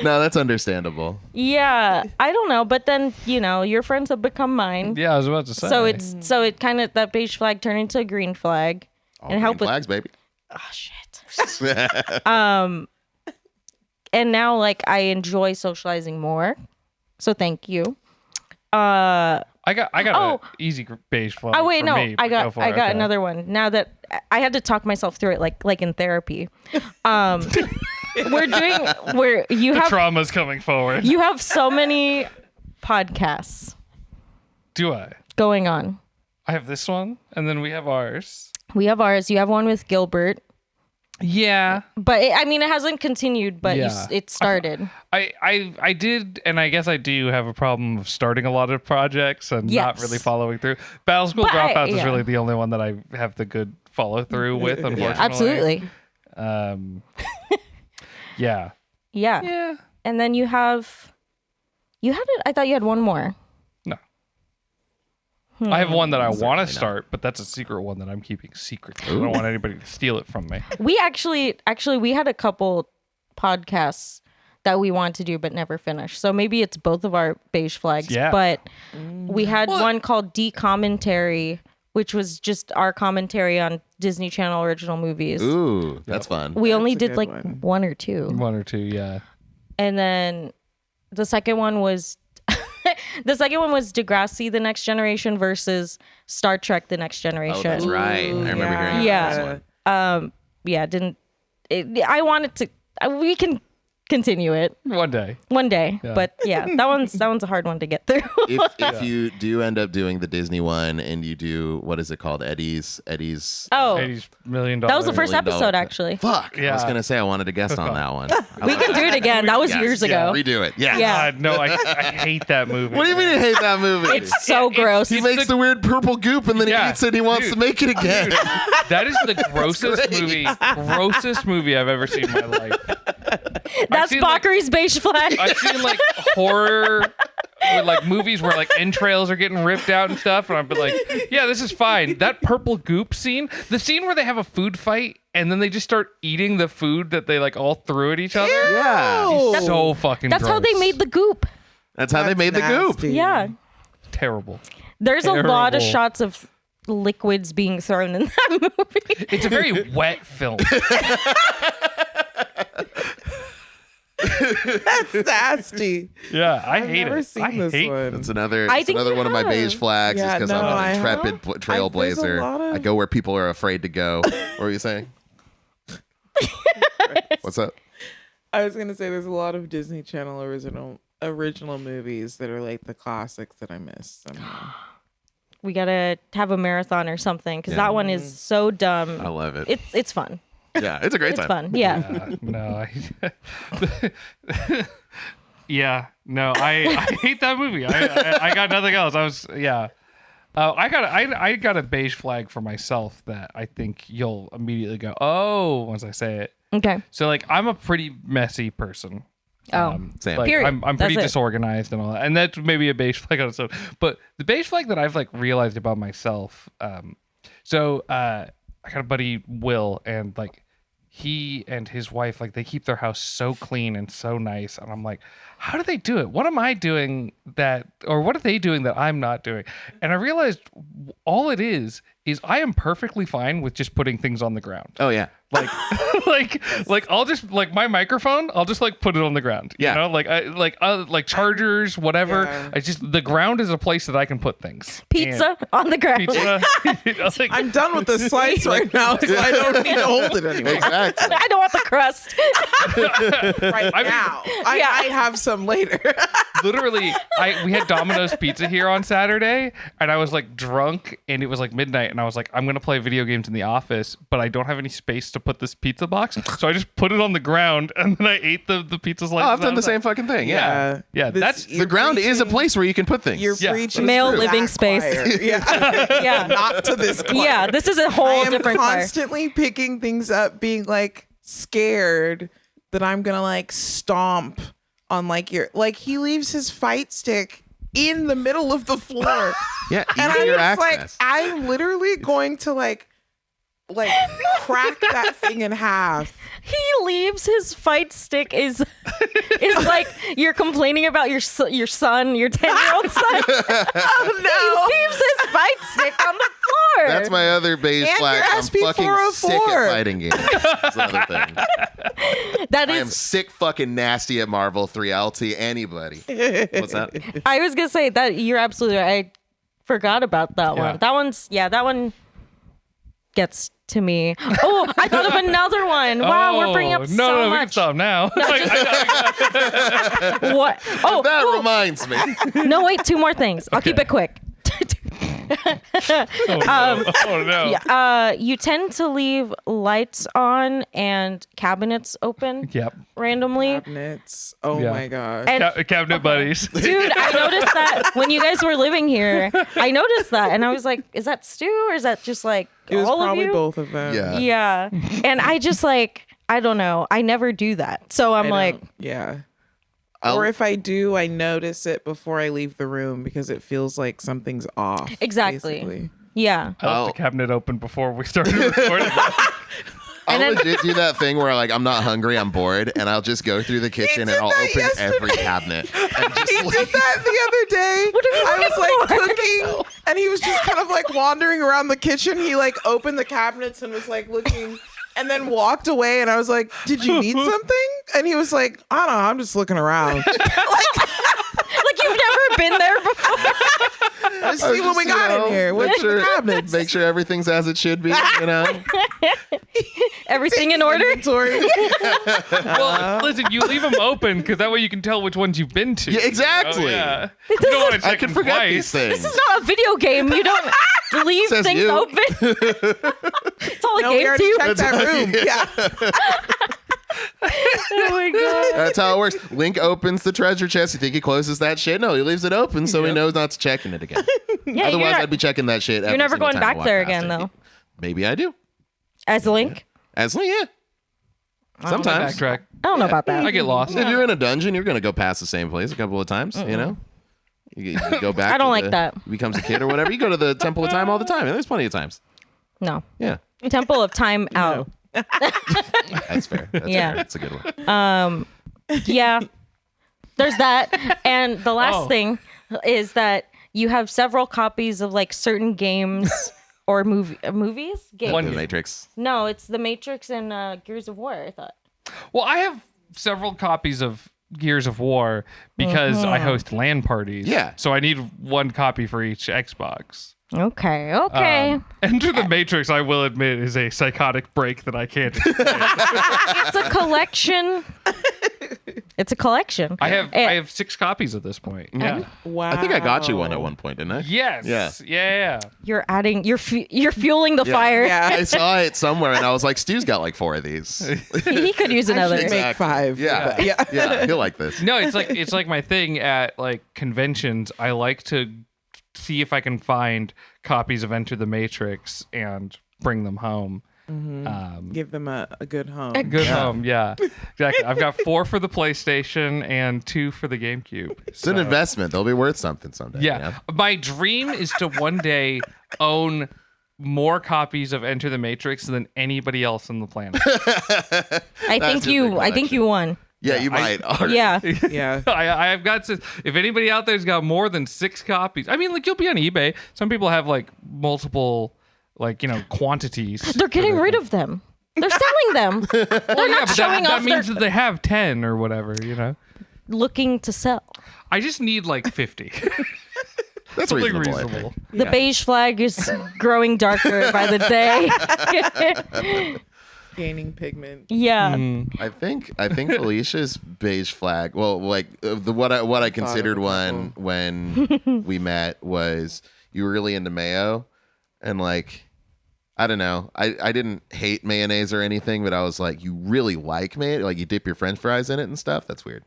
No, that's understandable. Yeah. I don't know. But then, your friends have become mine. Yeah, I was about to say. So it kind of, that beige flag turned into a green flag. All And help green with- flags, baby. Oh, shit. And now, like, I enjoy socializing more. So thank you. I got Oh. an easy beige flag. Oh wait, for no, me, I but go got for it. Okay. another one. Now that I had to talk myself through it, like in therapy. You The have trauma's coming forward. you have so many podcasts Do I? going on. I have this one, and then we have ours. We have ours. You have one with Gilbert, Yeah. but it hasn't continued. But Yeah. it started. I did, and I guess I do have a problem of starting a lot of projects and not Yes. really following through. Battle School But Dropouts is yeah. really the only one that I have the good follow through with, unfortunately. Absolutely. Yeah. Yeah. Yeah. And then you had it. I thought you had one more. No. I have one that I want Certainly to not. start, but that's a secret one that I'm keeping secret. I don't want anybody to steal it from me. We actually we had a couple podcasts that we want to do but never finished. So maybe it's both of our beige flags. Yeah. But we had one called D-Commentary, which was just our commentary on Disney Channel original movies. Ooh, that's fun. We only a did good like one. one or two. One or two, yeah. And then the second one was Degrassi The Next Generation versus Star Trek The Next Generation. Oh, that's right. I remember hearing Yeah. about this one. I wanted to we can continue it One day. one day. Yeah. But yeah, that one's a hard one to get through. If you do end up doing the Disney one and you do, what is it called? Eddie's. Oh, $80 million. that was the first $1 million. episode, actually. Fuck. I Yeah. was going to say I wanted to guest on that one. We can do it again. That was Yes. years ago. Redo it. Yeah. Yeah. God, no, I hate that movie. What do you mean you hate that movie? It's so gross. he makes the weird purple goop and then Yeah. he eats it and he wants Dude. to make it again. That is the grossest great. grossest movie I've ever seen in my life. That's seen, like- Bakari's beige flag. I've seen like horror with like movies where like entrails are getting ripped out and stuff, and I've been like, yeah, this is fine. That purple goop scene, the scene where they have a food fight and then they just start eating the food that they like all threw at each other. Yeah. So fucking That's how they gross. made the goop. That's how they made the goop. nasty. Yeah. Terrible. There's a lot of Terrible. shots of liquids being thrown in that movie. It's a very wet film. That's nasty. Yeah, I I've hate never it. seen I this hate one. It's another, I it's think another you one of my have. beige flags Yeah, because no, I'm I an intrepid have. There's a trailblazer. lot of- I go where people are afraid to go. What were you saying? What's up? I was gonna say there's a lot of Disney Channel original movies that are like the classics that I miss somehow. We gotta have a marathon or something because Yeah. that one is so dumb. I love it. It's fun. Yeah, it's a great It's time. fun. Yeah. No, yeah, no, I hate that movie. I got nothing else. I got a beige flag for myself that I think you'll immediately go, oh, once I say it. Okay. So like, I'm a pretty messy person. Oh. Same. Like, Period. I'm pretty That's it. disorganized and all that, and that's maybe a beige flag on its own. But the beige flag that I've like realized about myself. I got a buddy Will, and like he and his wife, like they keep their house so clean and so nice, and I'm like, how do they do it? What am I doing that, or what are they doing that I'm not doing? And I realized all it is I am perfectly fine with just putting things on the ground. Oh yeah. Like, like I'll just like my microphone. I'll just like put it on the ground. Yeah. You know, like chargers, whatever. Yeah. I just the ground is a place that I can put things. Pizza on the ground. And pizza. You know, like, I'm done with the slice right now, so I don't need to hold it anymore. Exactly. I don't want the crust. Right I mean- now, I Yeah. might have some later. literally, we had Domino's pizza here on Saturday, and I was like drunk, and it was like midnight, and I was like, I'm gonna play video games in the office, but I don't have any space to put this pizza box, so I just put it on the ground, and then I ate the pizza slices. Oh, I've done the outside. same fucking thing. Yeah. Yeah, that's- The ground is a place where you can put things. You're Yeah. preaching Male to living that space. choir. Yeah. Yeah. Not to this choir. Yeah. This is a I whole am different choir. constantly picking things up, being like scared that I'm gonna like stomp on like he leaves his fight stick in the middle of the floor. Yeah, And easier I'm just like, access. I'm literally going to like crack that thing in half. He leaves his fight stick is like you're complaining about your son, your 10-year-old son. Oh no. He leaves his fight stick on the floor. That's my other beige And flag. your I'm fucking sick at SP404. fighting games. That's another thing. That I am is. sick fucking nasty at Marvel 3. I'll see anybody. What's that? I was gonna say that you're absolutely right. I forgot about that Yeah. one. That one gets to me. Oh, I thought of another one. Wow, we're bringing up no, so no, we can much. stop now. Like, What? Oh, That oh, reminds me. no, wait, two more things. I'll keep it quick. oh no. Yeah, you tend to leave lights on and cabinets open Yep. randomly. Cabinets. Oh Yeah. my gosh. And Cabinet buddies. dude, I noticed that when you guys were living here. I noticed that, and I was like, "Is that Stu or is that just like It was all of probably you?" both of them. Yeah. Yeah, and I just like I don't know. I never do that, so I'm I like, don't- yeah. I'll- Or if I do, I notice it before I leave the room because it feels like something's off. Exactly. basically. yeah. I left Oh. the cabinet open before we started recording. I'll And then- legit do that thing where like I'm not hungry, I'm bored, and I'll just go through the kitchen and did I'll that open every yesterday. cabinet. And just He like, did that the other day. What are you I was like looking for? cooking, and he was just kind of like wandering around the kitchen. He like opened the cabinets and was like looking, and then walked away. And I was like, "Did you need something?" And he was like, "I don't know. I'm just looking around." Like you've never been there before. Let's see what we got in here. What's in the cabinets? Make sure everything's as it should be. You know. Everything in order. Inventory. Well, listen, you leave them open because that way you can tell which ones you've been to. Yeah, exactly. You know? Yeah. You don't want to check I can them forget twice. these things. This is not a video game. You don't leave Says things you. open. It's all a No, we game to already you. checked that room. Yeah. Oh my god. That's how it works. Link opens the treasure chest. You think he closes that shit? No, he leaves it open so he knows not to check in it again. Yeah, Otherwise, you're, I'd be checking that shit. you're never going back there again, though. Maybe I do. As Link. As yeah. Sometimes. Backtrack. I don't know about that. I get lost. If you're in a dungeon, you're gonna go past the same place a couple of times. You know. You go back. I don't to like that. Becomes a kid or whatever. You go to the Temple of Time all the time. And there's plenty of times. No. Yeah. Temple of Time out. That's fair. That's Yeah. fair. That's a good one. Yeah. There's that. And the last Oh. thing is that you have several copies of like certain games or movies? Games. One The game. Matrix. No, it's The Matrix and Gears of War, I thought. Well, I have several copies of Gears of War because I host LAN parties. Yeah. So I need one copy for each Xbox. Okay. Enter the Matrix, I will admit, is a psychotic break that I can't explain. It's a collection. It's a collection. I have 6 copies at this point. Yeah. Wow. I think I got you one at one point, didn't I? Yes. Yeah. Yeah. You're adding. You're fueling the fire. Yeah. I saw it somewhere and I was like, Stu's got like 4 of these. He could use another. Make Exactly. 5. Yeah. Yeah. Yeah. I feel like this. No, it's like my thing at like conventions. I like to see if I can find copies of Enter the Matrix and bring them home. Give them a good home. Good home, yeah. Exactly. I've got 4 for the PlayStation and 2 for the GameCube. It's an investment. They'll be worth something someday. Yeah. You know? My dream is to one day own more copies of Enter the Matrix than anybody else on the planet. I think your big I think you won. Yeah, you might. Already. Yeah. Yeah. I have got to. If anybody out there's got more than 6 copies, I mean, like you'll be on eBay. Some people have like multiple, like quantities. They're getting rid of them. They're selling them. They're not but showing that off. means They're that they have 10 or whatever. looking to sell. I just need like 50. That's Something reasonable. I think. reasonable. The beige flag is growing darker by the day. Gaining pigment. Yeah. I think Felicia's beige flag. Well, like what I considered it was one when we met was you were really into mayo, and like I don't know, I didn't hate mayonnaise or anything, but I was like, you really like mayonnaise, like you dip your French fries in it and stuff. That's weird,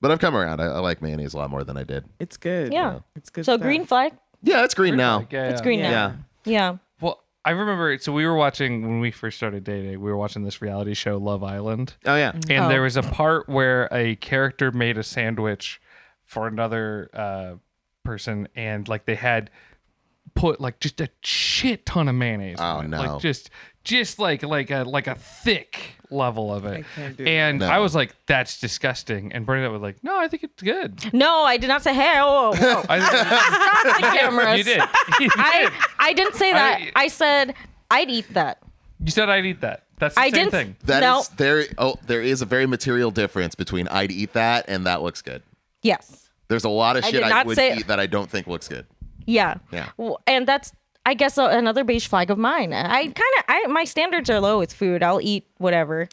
but I've come around. I like mayonnaise a lot more than I did. It's good. Yeah. It's good. So stuff. green flag. Yeah, it's green now. Yeah, It's green Yeah. now. Yeah. Well, I remember. So we were watching when we first started dating. We were watching this reality show, Love Island. Oh yeah. And there was a part where a character made a sandwich for another person, and like they had put like just a shit ton of mayonnaise. Oh, on it. no. Like just like a thick level of it. I can't do And that. I was like, that's disgusting. And Bernadette was like, no, I think it's good. No, I did not say, hey, whoa, whoa, whoa. I, the cameras. you did. You did. I didn't say that. I said I'd eat that. You said I'd eat that. That's the I same didn't. thing. That No. is there. Oh, there is a very material difference between I'd eat that and that looks good. Yes. There's a lot of I shit did I not would say- eat that I don't think looks good. Yeah. Yeah. Well, and that's, I guess, another beige flag of mine. My standards are low with food. I'll eat whatever.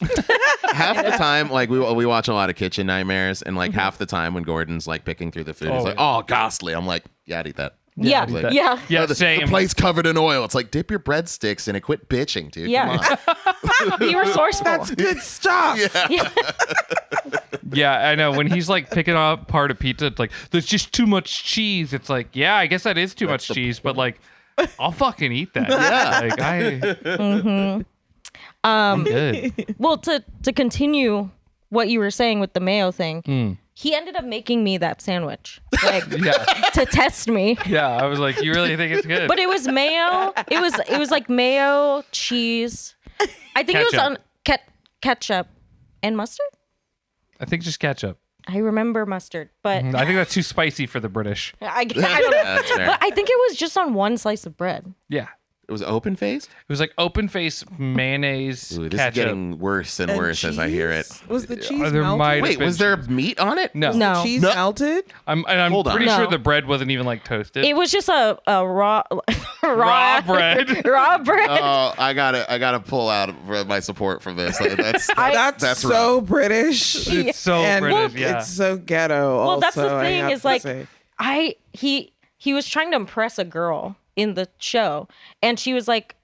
Half the time, like we watch a lot of Kitchen Nightmares, and like half the time when Gordon's like picking through the food, he's Oh, like, yeah. "Oh, ghastly!" I'm like, "Yeah, I'd eat that." Yeah. I'd eat that. Yeah. Yeah, the same. plate's covered in oil. It's like dip your breadsticks in it. Quit bitching, dude. Yeah. Come on. Be resourceful. That's good stuff. Yeah, I know. When he's like picking up part of pizza, it's like, there's just too much cheese. It's like, yeah, I guess that is too much the cheese, but like, I'll fucking eat that. Yeah. Like, I'm good. Well, to continue what you were saying with the mayo thing, he ended up making me that sandwich, like Yeah. to test me. Yeah. I was like, you really think it's good? But it was mayo. It was like mayo, cheese. I think it was on ketchup and mustard. I think just ketchup. I remember mustard, but I think that's too spicy for the British. I don't know. That's fair. But I think it was just on one slice of bread. Yeah. It was open faced. It was like open face mayonnaise Ooh, this ketchup. is getting worse and worse as I hear it. Was the cheese There melted? might have Wait, been was there cheese. meat on it? No. No. Cheese No. melted? I'm Hold on. pretty sure No. the bread wasn't even like toasted. It was just a raw Raw bread. raw bread. Oh, I gotta pull out my support from this. That's That's so British. It's so And British, yeah. it's so ghetto. Well, that's the also, I thing have is to like say. he was trying to impress a girl in the show, and she was like,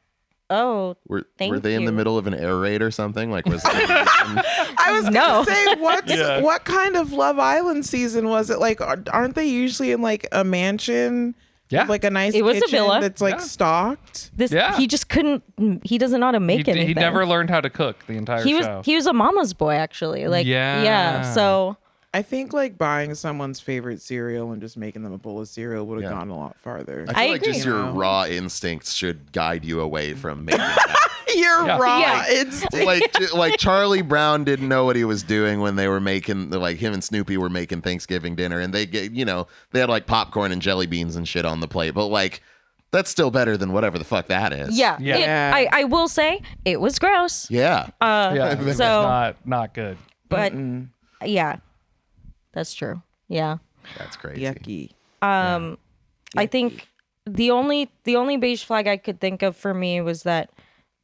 "Oh, Were Thank they in the you. middle of an air raid or something? Like was I was No. gonna say Yeah. what kind of Love Island season was it? Like, aren't they usually in like a mansion? Yeah. With, like a nice It was a kitchen villa. that's like Yeah. stocked. this Yeah. he just couldn't. He doesn't know how to make he anything. never learned how to cook the entire He was show. he was a mama's boy actually. Like Yeah. So I think like buying someone's favorite cereal and just making them a bowl of cereal would have Yeah. gone a lot farther. I feel I like agree. just your You know? raw instincts should guide you away from making that. Your Yeah. raw Yeah. instinct. like Charlie Brown didn't know what he was doing when they were making like him and Snoopy were making Thanksgiving dinner, and they get they had like popcorn and jelly beans and shit on the plate, but like that's still better than whatever the fuck that is. yeah, Yeah. I will say it was gross. Yeah. yeah, it's so- not good. But yeah, that's true. Yeah. That's crazy. Yucky. I think the only beige flag I could think of for me was that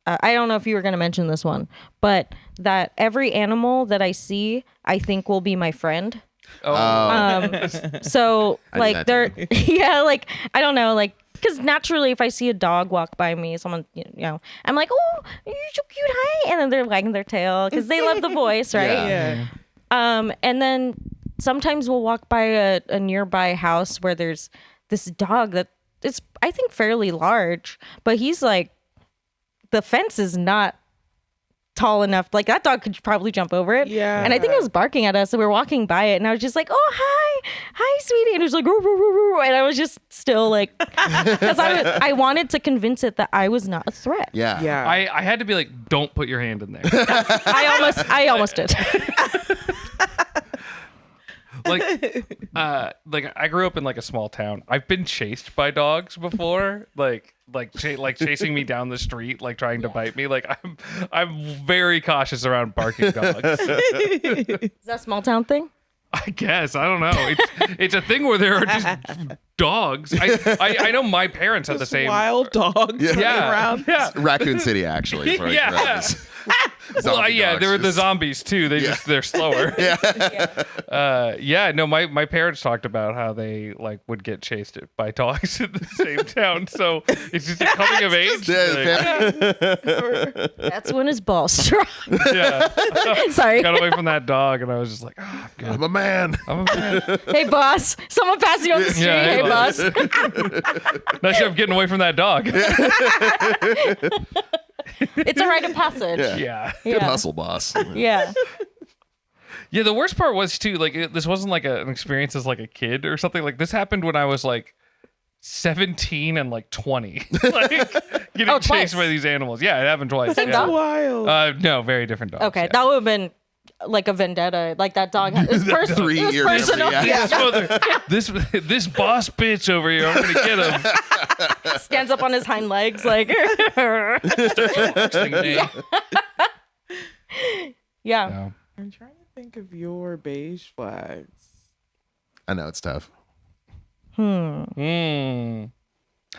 I don't know if you were going to mention this one, but that every animal that I see, I think will be my friend. Oh, So I do like that they're too. yeah, like I don't know, like because naturally if I see a dog walk by me, someone I'm like, oh, you're so cute, hi, and then they're wagging their tail because they love the voice, right? Yeah. Yeah. And then sometimes we'll walk by a nearby house where there's this dog that is, I think, fairly large, but he's like, the fence is not tall enough. Like that dog could probably jump over it. Yeah. And I think it was barking at us, and we were walking by it, and I was just like, "Oh, hi, sweetie," and it was like, "Roo, roo, roo, roo," and I was just still like, because I wanted to convince it that I was not a threat. Yeah. Yeah. I had to be like, don't put your hand in there. I almost did. like I grew up in like a small town. I've been chased by dogs before, like chasing me down the street, like trying to bite me. Like I'm very cautious around barking dogs. Is that a small town thing? I guess I don't know. It's a thing where there are just dogs. I know my parents had the Just same. wild dogs running Yeah, around. yeah. Raccoon City, actually. For Yeah. Zombie Yeah, dogs. there were the zombies too. They're slower. No, my parents talked about how they like would get chased by dogs in the same town. So it's just a coming of age. thing. That's when his balls drop. Yeah. Sorry. Got away from that dog, and I was just like, oh, I'm good. I'm a man. I'm a man. Hey, boss. Someone passed you on the street. Yeah, hey, hey, boss. Nice job getting away from that dog. It's a rite of passage. Yeah. Good hustle, boss. Yeah. Yeah, the worst part was too, like this wasn't like an experience as like a kid or something. Like this happened when I was like 17 and like 20. Like getting Oh, chased twice. by these animals. Yeah, it happened twice. Same yeah. dog? Wild. No, very different dogs. Okay, yeah. that would have been like a vendetta. Like that dog. It's personal. 3 It was years. personal. Yeah. This boss bitch over here, I'm gonna get him. Stands up on his hind legs, like. Yeah. Yeah. I'm trying to think of your beige flags. I know it's tough.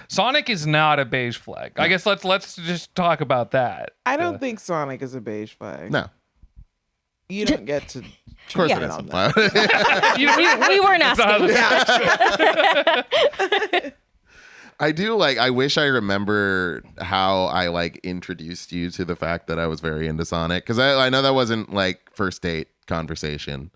Sonic is not a beige flag. I guess let's just talk about that. I don't think Sonic is a beige flag. No. You don't get to. Of course Yeah. it on isn't. We weren't asking. I do I wish I remember how I like introduced you to the fact that I was very into Sonic, because I know that wasn't like first date conversation.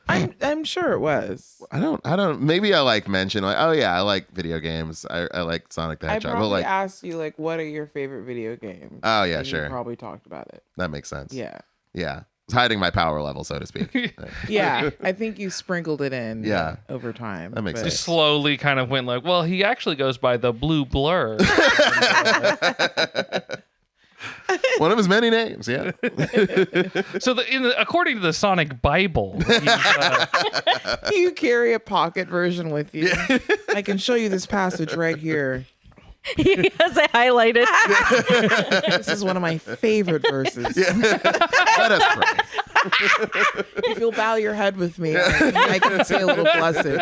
I'm sure it was. I don't maybe I like mentioned like, oh yeah, I like video games. I like Sonic the I Hedgehog. probably But like asked you like, what are your favorite video games? Oh, yeah, And sure. You probably talked about it. that makes sense. Yeah. Yeah. It's hiding my power level, so to speak. Yeah. I think you sprinkled it in. Yeah. Over time. That makes but- Just slowly kind of went like, well, he actually goes by the Blue Blur. One of his many names, yeah. So according to the Sonic Bible, he's, You carry a pocket version with you. I can show you this passage right here. He has it highlighted. This is one of my favorite verses. Let us pray. If you'll bow your head with me, I can say a little blessing.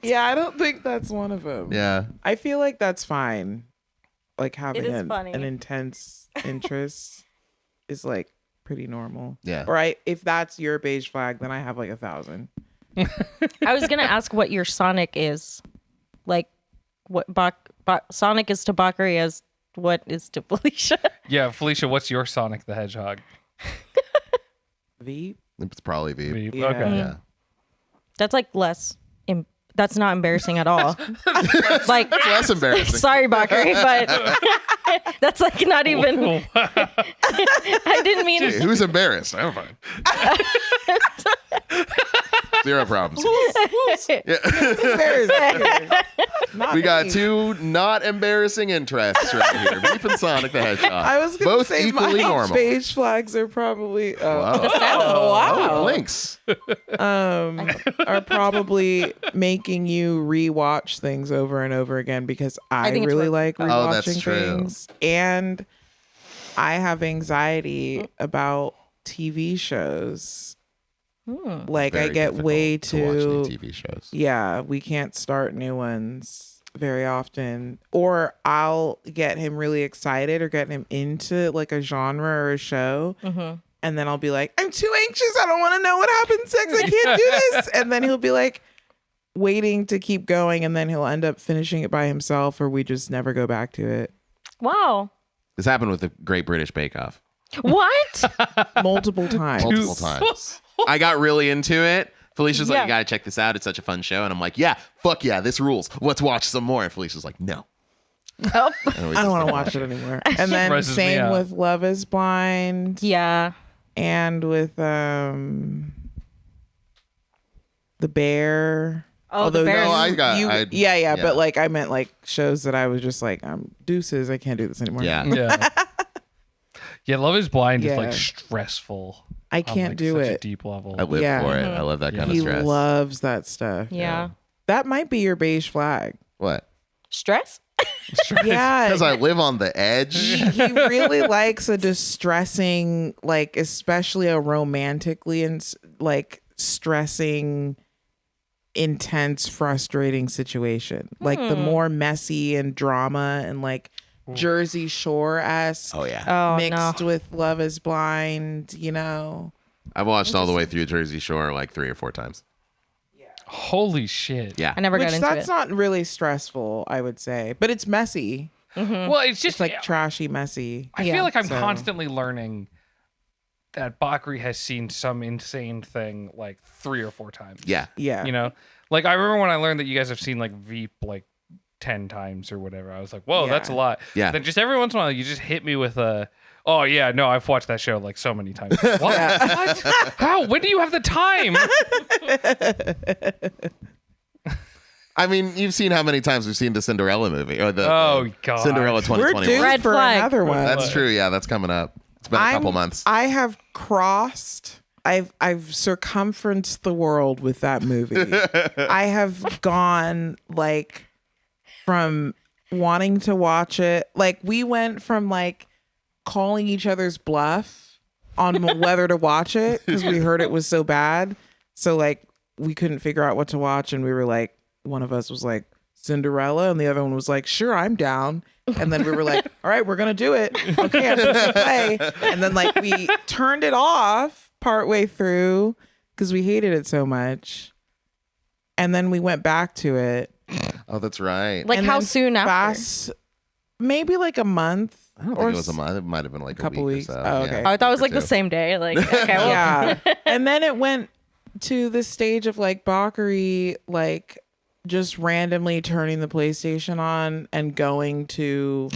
Yeah, I don't think that's one of them. Yeah. I feel like that's fine. Like having is funny. an intense interest is like pretty normal. Yeah. Or if that's your beige flag, then I have like 1,000. I was gonna ask what your Sonic is, like what Sonic is to Bakari as what is to Felicia. Yeah, Felicia, what's your Sonic the Hedgehog? V? It's probably V. Yeah. Okay. Yeah. That's like less. That's not embarrassing at all. Like It's less embarrassing. sorry, Bakari, but that's like not even. I didn't mean. Hey, who's embarrassed? I'm fine. Zero problems. Embarrassing. Not We got me. two not embarrassing interests right here. Beef and Sonic the Hedgehog. I was going to both say equally my normal. beige flags are probably Oh, blinks. are probably making you rewatch things over and over again because I think it's really what- like Oh, that's rewatching true. things, and I have anxiety about TV shows. Like Very I get way difficult to watch too new TV shows. yeah, we can't start new ones very often. Or I'll get him really excited or get him into like a genre or a show. And then I'll be like, I'm too anxious. I don't want to know what happens next. I can't do this. And then he'll be like waiting to keep going. And then he'll end up finishing it by himself or we just never go back to it. Wow. This happened with the Great British Bake Off What? Multiple times. multiple times. I got really into it. Felicia's like, Yeah. you gotta check this out. It's such a fun show. And I'm like, yeah, fuck yeah, this rules. Let's watch some more. And Felicia's like, no. Nope. And we I don't just want to didn't watch it anymore. And then Stresses me same out. with Love is Blind Yeah. and with The Bear. Oh, The Bear. No, I got- I- yeah, yeah. but like I meant like shows that I was just like, I'm deuces. I can't do this anymore. Yeah. Yeah. Yeah, Love is Blind is Yeah. like stressful. I on, can't like, do such a it. deep level. I live Yeah. for it. I love that kind of He stress. loves that stuff. Yeah. That might be your beige flag. What? Stress? Yeah. Because I live on the edge. He really likes a distressing, like especially a romantically and like stressing, intense, frustrating situation. Like the more messy and drama and like Jersey Shore-esque Oh yeah. Oh, mixed no. with Love is Blind, you know. I've watched all the way through Jersey Shore like 3 or 4 times. Holy shit. Yeah. I never Which got into that's it. not really stressful, I would say. But it's messy. Well, it's just It's like trashy messy. I Yeah. feel like I'm So- constantly learning that Bakari has seen some insane thing like 3 or 4 times. Yeah. Yeah. You know? Like I remember when I learned that you guys have seen like Veep like 10 times or whatever. I was like, whoa, Yeah. that's a lot. Yeah. Then just every once in a while you just hit me with a oh yeah, no, I've watched that show like so many times. What? What? How? When do you have the time? I mean, you've seen how many times we've seen the Cinderella movie or the Oh, God. Cinderella We're 2021. due Red for flag. another one. That's true. Yeah, that's coming up. It's been a couple months. I have crossed. I've circumferenced the world with that movie. I have gone like from wanting to watch it. Like we went from like calling each other's bluff on whether to watch it because we heard it was so bad. So like we couldn't figure out what to watch, and we were like, one of us was like Cinderella, and the other one was like, sure, I'm down. And then we were like, all right, we're gonna do it. Okay, I'm gonna play. And then like we turned it off partway through because we hated it so much. And then we went back to it. Oh, that's right. Like And how then soon after? fast, maybe like a month. I don't think it was a month. It might have been like a couple week weeks. or so. Oh, okay. Oh, I thought it was Week or like the two. same day. Like, okay, well, Yeah. And then it went to the stage of like Bakari like just randomly turning the PlayStation on and going to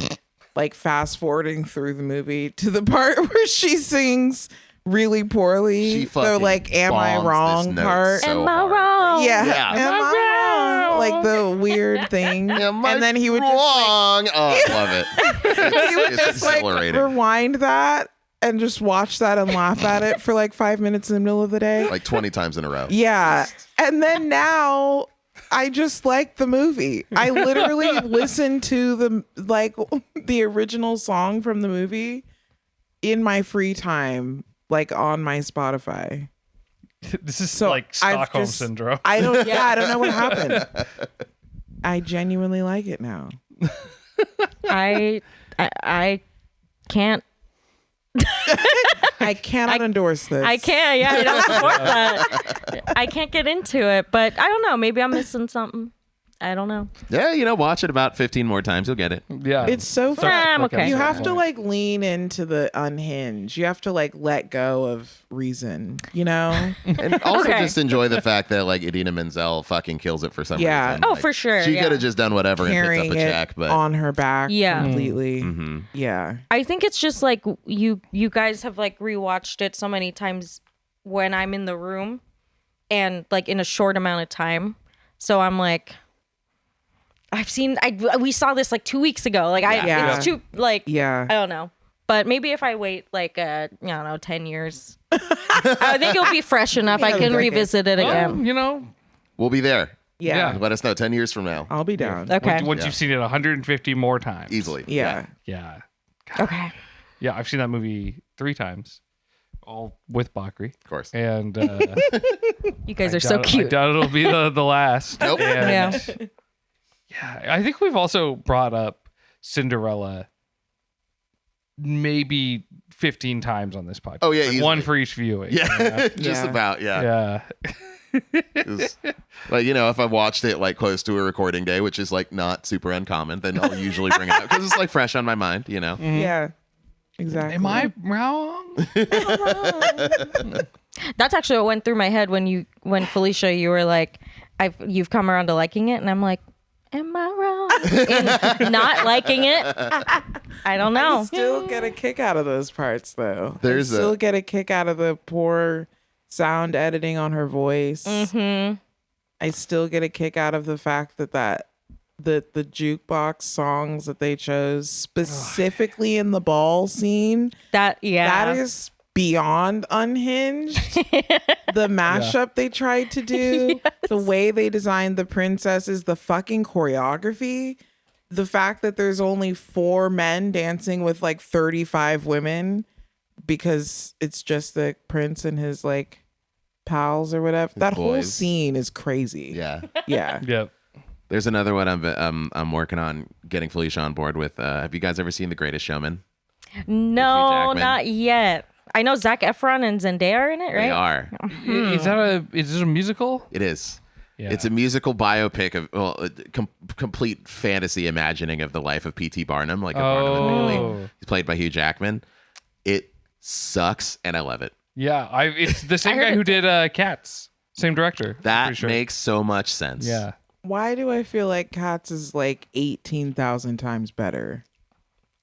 like fast forwarding through the movie to the part where she sings really poorly. She The fucking like am I bombs this wrong note part. so am I hard. wrong? Yeah. Yeah. Am I wrong? Like the weird thing. Am I and then he would just like wrong? Oh, I love it. he would It's just like exhilarating. rewind that and just watch that and laugh at it for like 5 minutes in the middle of the day. Like 20 times in a row. Yeah. And then now I just like the movie. I literally listened to the original song from the movie in my free time, like on my Spotify. This is like Stockholm syndrome. I don't know what happened. I genuinely like it now. I can't. I cannot endorse this. I can't. Yeah, I don't support that. I can't get into it, but I don't know. Maybe I'm missing something. I don't know. Yeah, watch it about 15 more times. You'll get it. Yeah. It's so fun. I'm okay. You have to like lean into the unhinged. You have to like let go of reason, you know? And also Okay. just enjoy the fact that like Idina Menzel fucking kills it for some Yeah. reason. Oh, Like, for sure. She yeah. could have just done whatever and Carrying picked up a it check, but on her back Yeah. completely. Mm-hmm. Yeah. I think it's just like you guys have like rewatched it so many times when I'm in the room and like in a short amount of time. So I'm like, we saw this like 2 weeks ago. Like Yeah. it's too like, Yeah. I don't know. But maybe if I wait like, I don't know, 10 years, I think it'll be fresh enough. I can revisit it again. we'll be there. Yeah. Let us know 10 years from now. I'll be down. Okay. Once you've seen it 150 more times. Easily. Yeah. Yeah. Okay. Yeah, I've seen that movie 3 times, all with Bakari. Of course. And You guys are I so doubt- cute. I doubt it'll be the last. Nope. And, Yeah. yeah, I think we've also brought up Cinderella maybe 15 times on this podcast. Oh, yeah, Like, easily. one for each viewing. Yeah. Just Yeah. about, Yeah. Like, if I watched it like close to a recording day, which is like not super uncommon, then I'll usually bring it up because it's like fresh on my mind, Yeah. Exactly. Am I wrong? That's actually what went through my head when Felicia, you were like, you've come around to liking it, and I'm like, am I wrong in not liking it? I don't know. I still get a kick out of those parts though. I There's still get a kick out of the poor sound editing on her voice. Mm-hmm. I still get a kick out of the fact that the jukebox songs that they chose specifically in the ball scene, That is beyond unhinged. The mashup they tried to do, the way they designed the princesses, the fucking choreography, the fact that there's only 4 men dancing with like 35 women because it's just the prince and his like pals or whatever. That whole boys. scene is crazy. Yeah. Yeah. Yep. There's another one I'm working on getting Felicia on board with. Have you guys ever seen The Greatest Showman? No, Jackman. not yet. I know Zac Efron and Zendaya are in it, right? They are. Is this a musical? It is. Yeah. It's a musical biopic of a complete fantasy imagining of the life of P.T. Barnum, like a Barnum and Bailey. Oh. He's played by Hugh Jackman. It sucks, and I love it. Yeah, it's the same heard guy it- who did Cats. Same director. I'm That pretty sure. makes so much sense. Yeah. Why do I feel like Cats is like 18,000 times better?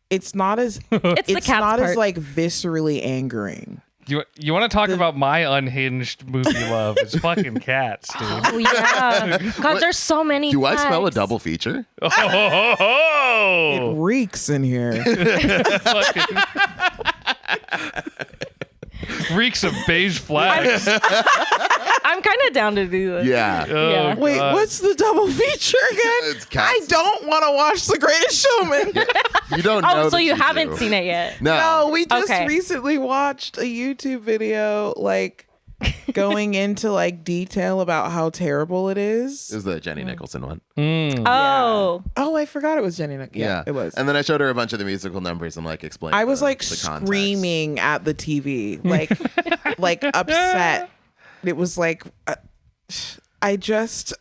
It's not as It's the it's Cats not part. as like viscerally angering. You want to talk about my unhinged movie love? It's fucking Cats, dude. Oh yeah. God, there's so many. Do I smell a facts. double feature? It Oh, reeks in here. reeks of beige flags. I'm kind of down to do this. Yeah. Oh, Yeah. Wait, God. what's the double feature again? It's Cats. I don't want to watch The Greatest Showman. You don't know. Oh, so that you haven't do. seen it yet? No. No, we just Okay. recently watched a YouTube video like going into like detail about how terrible it It is. was the Jenny Nicholson one. Oh, Oh, I forgot it was Jenny. Yeah, it was. And then I showed her a bunch of the musical numbers and like explained. I was the like context. screaming at the TV, like upset. It was like, I just.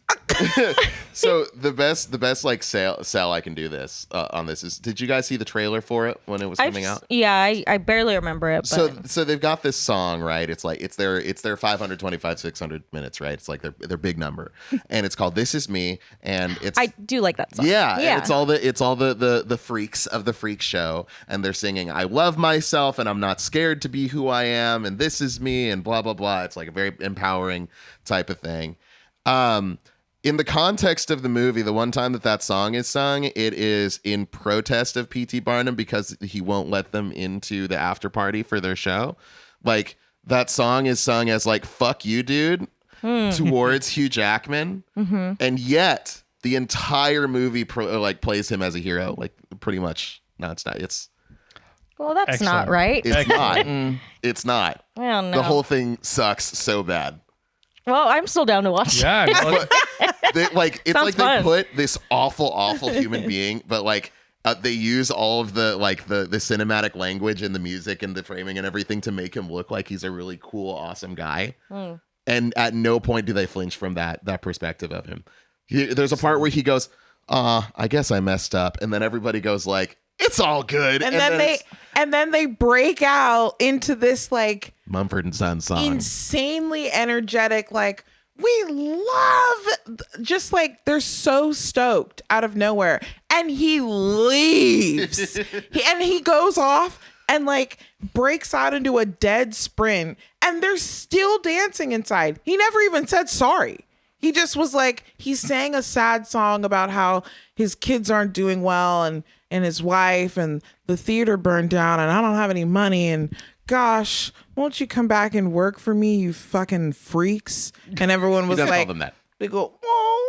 So the best like sell I can do this on this is, did you guys see the trailer for it when it was coming out? Yeah, I barely remember it. But So they've got this song, right? It's like it's their 525 600 minutes, right? It's like their big number, and it's called "This Is Me," and it's I do like that song. yeah, yeah. and it's all the freaks of the freak show, and they're singing "I love myself and I'm not scared to be who I am," and "This is me," and blah blah blah. It's like a very empowering type of thing. In the context of the movie, the one time that song is sung, it is in protest of P.T. Barnum because he won't let them into the after party for their show. Like, that song is sung as like, "Fuck you, dude." towards Hugh Jackman, and yet the entire movie plays him as a hero, like pretty much nonstop. It's Well, that's Excellent. not right. it's not. It's not. I don't know. The whole thing sucks so bad. Well, I'm still down to watch. Yeah. no, It's Sounds like they fun. put this awful human being, but like they use all of the cinematic language and the music and the framing and everything to make him look like he's a really cool, awesome guy. And at no point do they flinch from that perspective of him. There's a part where he goes, I guess I messed up. And then everybody goes like, it's all good. And then they break out into this like Mumford and Sons song. insanely energetic, like we love, just like they're so stoked out of nowhere. And he leaves. he goes off and like breaks out into a dead sprint, and they're still dancing inside. He never even said sorry. He just was like, he sang a sad song about how his kids aren't doing well and his wife, and the theater burned down, and I don't have any money, and gosh, won't you come back and work for me, you fucking freaks? And everyone was does call like, them that. they go, whoa.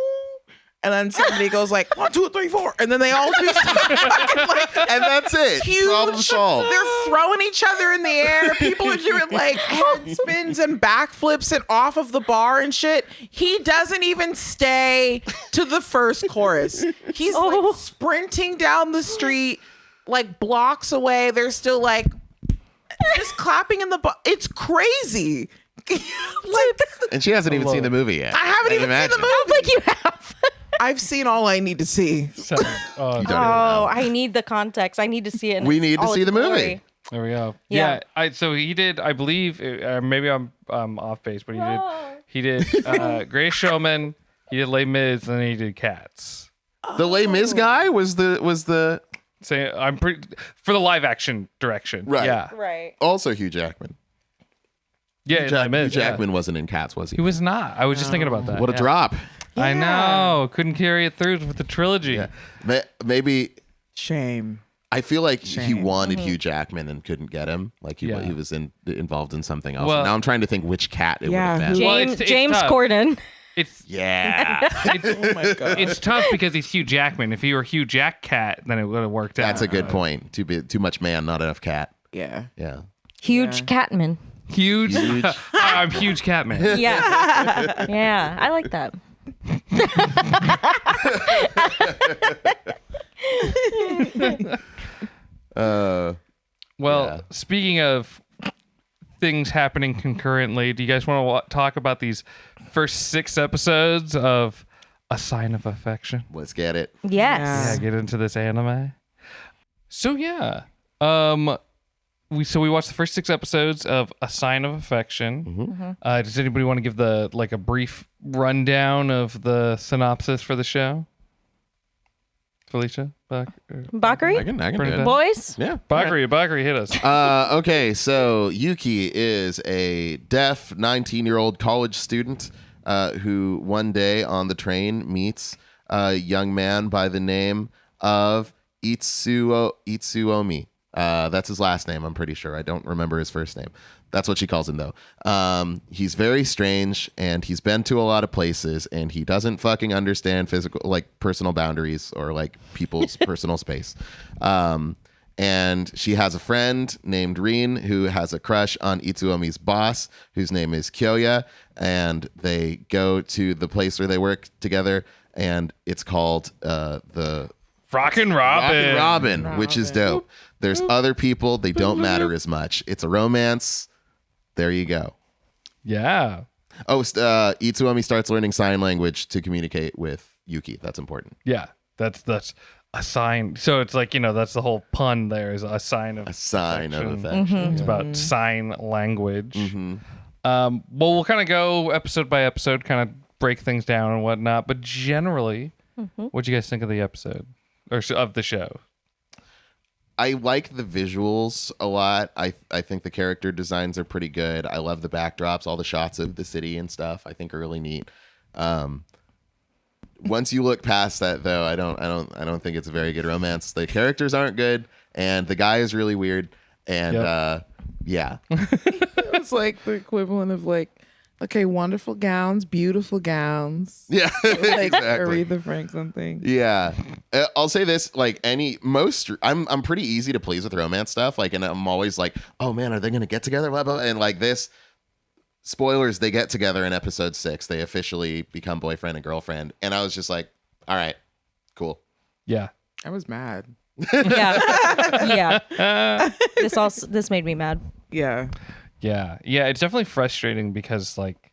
And then somebody goes like 1, 2, 3, 4, and then they all do something fucking like And that's it. huge. Problem solved. They're throwing each other in the air. People are doing like head spins and backflips and off of the bar and shit. He doesn't even stay to the first chorus. He's like sprinting down the street, like blocks away. They're still like just clapping in the bar. It's crazy. Like, And she hasn't even seen the movie yet. I haven't even seen the movie. I don't think you have. I've seen all I need to see. so, You don't even know. Oh, I need the context. I need to see it. in We need to all see its the movie. glory. there we go. Yeah. So he did, I believe, maybe I'm off base, but he did Greatest Showman, he did Les Mis, and then he did Cats. The Les Mis guy was the So I'm pretty for the live action direction. Right. Yeah. Right. also Hugh Jackman. Yeah. Les Hugh Mis, yeah. Jackman wasn't in Cats, was He he? was not. I was just thinking about that. What a yeah. drop. I know. Couldn't carry it through with the trilogy. Yeah. Maybe Shame. I feel like he Shame. wanted Hugh Jackman and couldn't get him. Like he Yeah. was involved in something else. Well- Now I'm trying to think which cat it Yeah, would have who- been. Well, James, it's James tough. Corden. It's Yeah, Oh my god. it's tough because he's Hugh Jackman. If he were Hugh Jack Cat, then it would have worked out. that's a good point. Too much man, not enough cat. Yeah. Yeah. Huge Catman. Huge. Huge. I'm huge Catman. Yeah. Yeah. I like that. Well, Yeah. speaking of things happening concurrently, do you guys want to talk about these first 6 episodes of A Sign of Affection? Let's get it. Yes. Yeah, get into this anime. So yeah, we watched the first 6 episodes of A Sign of Affection. Does anybody want to give a brief rundown of the synopsis for the show? Felicia, Bakari? I can do Bernadette? it. Boys? Yeah. Bakari, hit us. Okay, so Yuki is a deaf 19-year-old college student who one day on the train meets a young man by the name of Itsuomi. That's his last name, I'm pretty sure. I don't remember his first name. That's what she calls him, though. He's very strange, and he's been to a lot of places, and he doesn't fucking understand personal boundaries or people's personal space. And she has a friend named Rin who has a crush on Itsuomi's boss, whose name is Kyoya, and they go to the place where they work together, and it's called the Rockin' Robin. Rockin' Robin, which is dope. There's other people. They don't matter as much. It's a romance. There you go. Yeah. Oh, Itsuomi starts learning sign language to communicate with Yuki. That's important. Yeah. That's a sign. So it's that's the whole pun there is a sign of A sign of affection. affection. It's about sign language. Mm-hmm. Well, we'll kind of go episode by episode, kind of break things down and whatnot. But generally, what'd you guys think of the episode or of the show? I like the visuals a lot. I think the character designs are pretty good. I love the backdrops, all the shots of the city and stuff. I think are really neat. Once you look past that, though, I don't think it's a very good romance. The characters aren't good, and the guy is really weird. And yeah, It's like the equivalent of like Okay, wonderful gowns, beautiful gowns. Yeah, Like exactly. Aretha Franklin thing. Yeah, I'll say this: like I'm pretty easy to please with romance stuff. Like, and I'm always like, oh man, are they gonna get together? Blah, blah. And like this, spoilers, they get together in episode 6. They officially become boyfriend and girlfriend, and I was just like, all right, cool. Yeah. I was mad. Yeah. Yeah. This made me mad. Yeah. Yeah. Yeah. It's definitely frustrating because like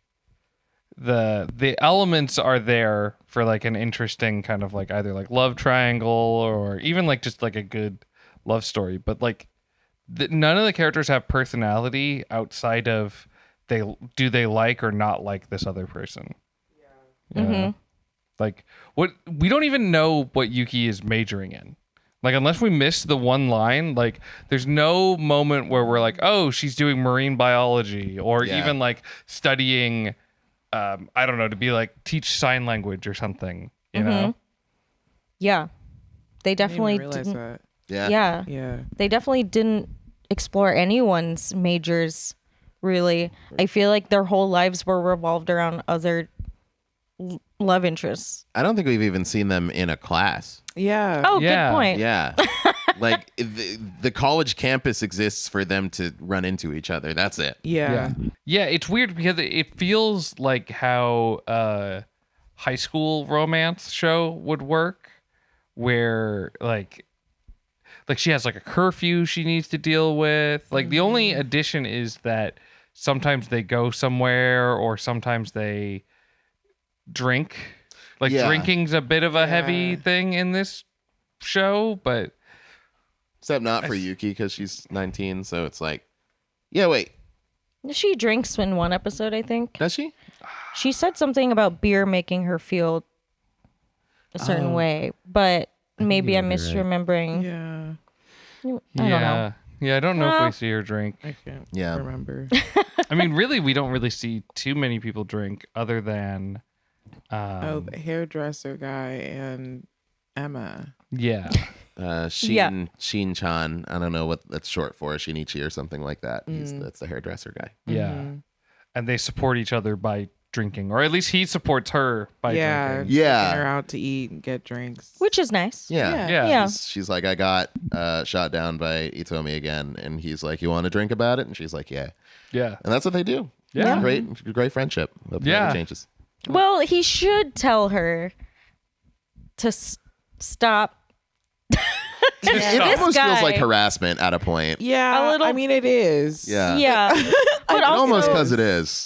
the elements are there for like an interesting kind of like either like love triangle or even like just like a good love story. But like none of the characters have personality outside of they like or not like this other person. Yeah. Mm-hmm. Like what we don't even know what Yuki is majoring in. Like unless we miss the one line, like there's no moment where we're like, oh, she's doing marine biology or even like studying I don't know, to be like teach sign language or something, you know? Yeah. They I didn't definitely even realize didn't. that. Yeah. Yeah. They definitely didn't explore anyone's majors really. I feel like their whole lives were revolved around other love interests. I don't think we've even seen them in a class. Yeah. Oh, Yeah. good point. Yeah. Like the college campus exists for them to run into each other. That's it. Yeah. Yeah, it's weird because it feels like how a high school romance show would work, where like she has like a curfew she needs to deal with. Like the only addition is that sometimes they go somewhere or sometimes they drink. Like drinking's a bit of a heavy thing in this show, but Except not for Yuki because she's 19. So it's like, yeah, wait, She drinks in one episode, I think. does she? She said something about beer making her feel a certain way, but maybe I'm misremembering. Yeah. I don't know. Yeah, I don't know if we see her drink. I can't Yeah. remember. I mean, really, we don't really see too many people drink other than The hairdresser guy and Emma. yeah. Shin-chan. I don't know what that's short for, Shinichi or something like that. That's the hairdresser guy. Yeah. And they support each other by drinking, or at least he supports her by drinking. Yeah. Taking her out to eat and get drinks. Which is nice. Yeah. Yeah. She's like, I got shot down by Itomi again. And he's like, you want to drink about it? And she's like, yeah. Yeah. And that's what they do. Yeah. Great friendship. That Yeah. never changes. Well, he should tell her to stop. It This almost feels guy- like harassment at a point. Yeah. A little- I mean, it is. Yeah. Yeah. But also, Almost because it is.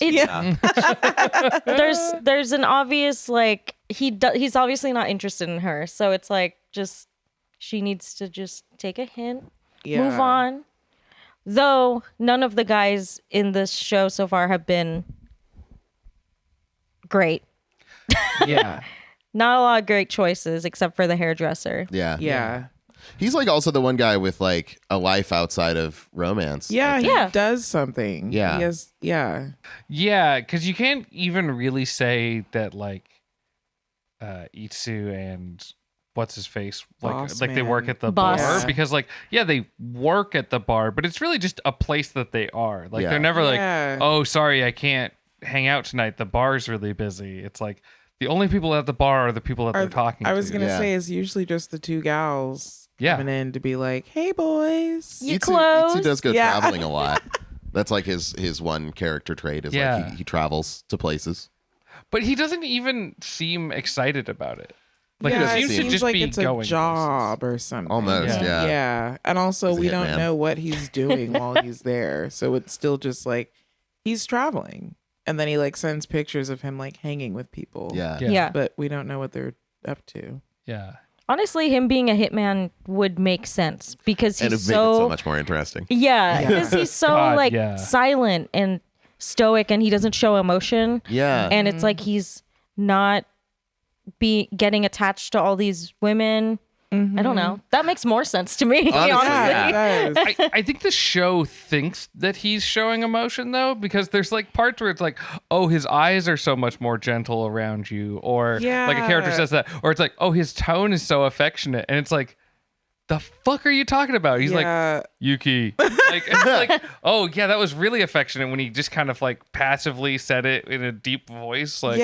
there's an obvious like he's obviously not interested in her, so it's like just she needs to just take a hint, move on. Though none of the guys in this show so far have been great. Yeah. Not a lot of great choices except for the hairdresser. Yeah. Yeah. He's like also the one guy with like a life outside of romance. Yeah. He Yeah. does something. Yeah. He has, yeah. Yeah, because you can't even really say that like Itsu and what's his face Boss like they work man. at the Boss. bar, because like they work at the bar, but it's really just a place that they are. Like Yeah. they're never Yeah. like, oh, sorry, I can't hang out tonight. The bar's really busy. It's like the only people at the bar are the people that they're talking to. I was going to Yeah. say, it's usually just the two gals Yeah. coming in to be like, hey, boys. You Itsu close? does go Yeah. traveling a lot. That's like his one character trait is Yeah. like he travels to places. But he doesn't even seem excited about it. Like Yeah, it it seems to seems just like be it's going a job or something. Almost, yeah. Yeah. And also, He's a we don't hitman. know what he's doing while he's there. So it's still just like he's traveling. And then he like sends pictures of him like hanging with people. Yeah. Yeah. Yeah. But we don't know what they're up to. Yeah. Honestly, him being a hitman would make sense because And he's it makes it so so much more interesting. yeah, because he's so God, like yeah. silent and stoic, and he doesn't show emotion. Yeah. And it's like he's not getting attached to all these women. I don't know. That makes more sense to me. Honestly, honestly. yeah. It does. I think the show thinks that he's showing emotion though, because there's like parts where it's like, oh, his eyes are so much more gentle around you, or like a character Yeah. says that, or it's like, oh, his tone is so affectionate, and it's like, the fuck are you talking about? He's like, Yuki. Like, and I'm like, oh yeah, that was really affectionate when he just kind of like passively said it in a deep voice. Like,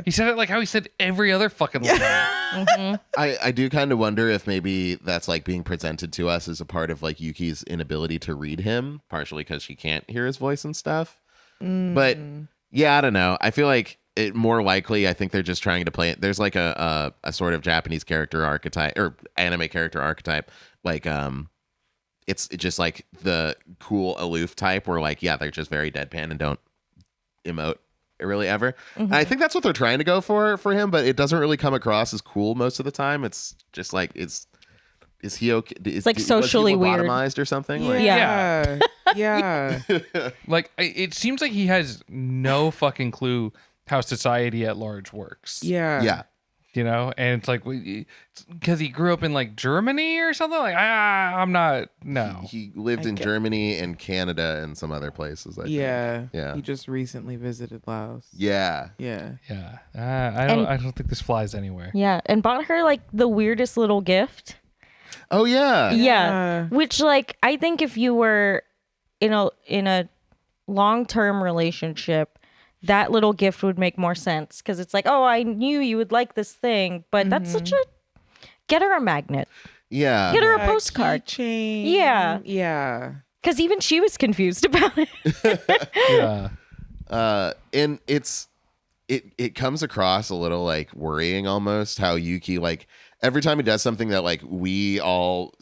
he said it like how he said every other fucking line. I do kind of wonder if maybe that's like being presented to us as a part of like Yuki's inability to read him, partially because she can't hear his voice and stuff. But yeah, I don't know. I feel like it more likely, I think they're just trying to play it. There's like a sort of Japanese character archetype or anime character archetype. Like, it's just like the cool aloof type where like, yeah, they're just very deadpan and don't emote really ever. And I think that's what they're trying to go for him, but it doesn't really come across as cool most of the time. It's just like, is he okay? It's like socially weird or something? Yeah. Yeah. Like, it seems like he has no fucking clue how society at large works. Yeah. You know, and it's like because he grew up in like Germany or something. Like, I'm not. No, he lived in Germany and Canada and some other places. I think. Yeah. He just recently visited Laos. Yeah. I don't think this flies anywhere. Yeah, and bought her like the weirdest little gift. Oh yeah. Yeah. Which like I think if you were in a long-term relationship, that little gift would make more sense because it's like, oh, I knew you would like this thing, but that's such a get her a magnet. Yeah. Get her a postcard. Keychain. Yeah. Yeah. Because even she was confused about it. Yeah. And it comes across a little like worrying almost how Yuki like every time he does something that like we all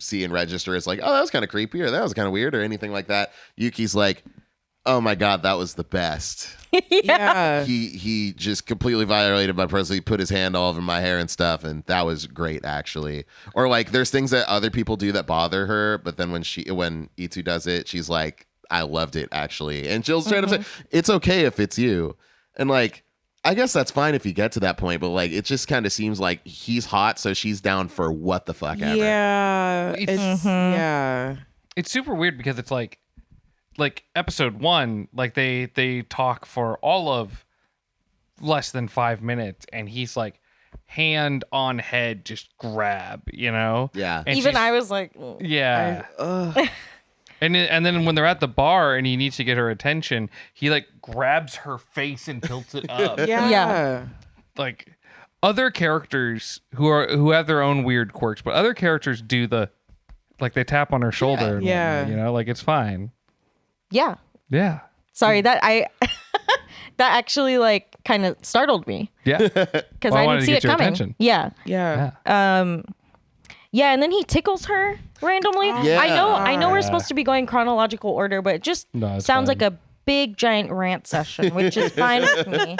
see and register as like, oh, that was kind of creepy or that was kind of weird or anything like that. Yuki's like, oh my God, that was the best. Yeah. He just completely violated my privacy. He put his hand all over my hair and stuff, and that was great actually. Or like there's things that other people do that bother her, but then when Itsu does it, she's like, I loved it actually. And Jill's trying to say, it's okay if it's you. And like, I guess that's fine if you get to that point, but like it just kind of seems like he's hot, so she's down for what the fuck ever. Yeah. It's super weird because it's like episode 1, like they talk for all of less than 5 minutes, and he's like hand on head, just grab, you know? Yeah. And even I was like, yeah. And then when they're at the bar and he needs to get her attention, he like grabs her face and tilts it up. Yeah. Like other characters who have their own weird quirks, but other characters do the like they tap on her shoulder. Yeah. You know, like it's fine. Yeah. Yeah. Sorry, that that actually like kind of startled me. Yeah. Because Well, I I wanted didn't to see get it your coming. attention. Yeah. Yeah. Yeah, and then he tickles her randomly. Yeah. I know we're supposed to be going chronological order, but it just No, it's sounds fine. like a big giant rant session, which is fine with me.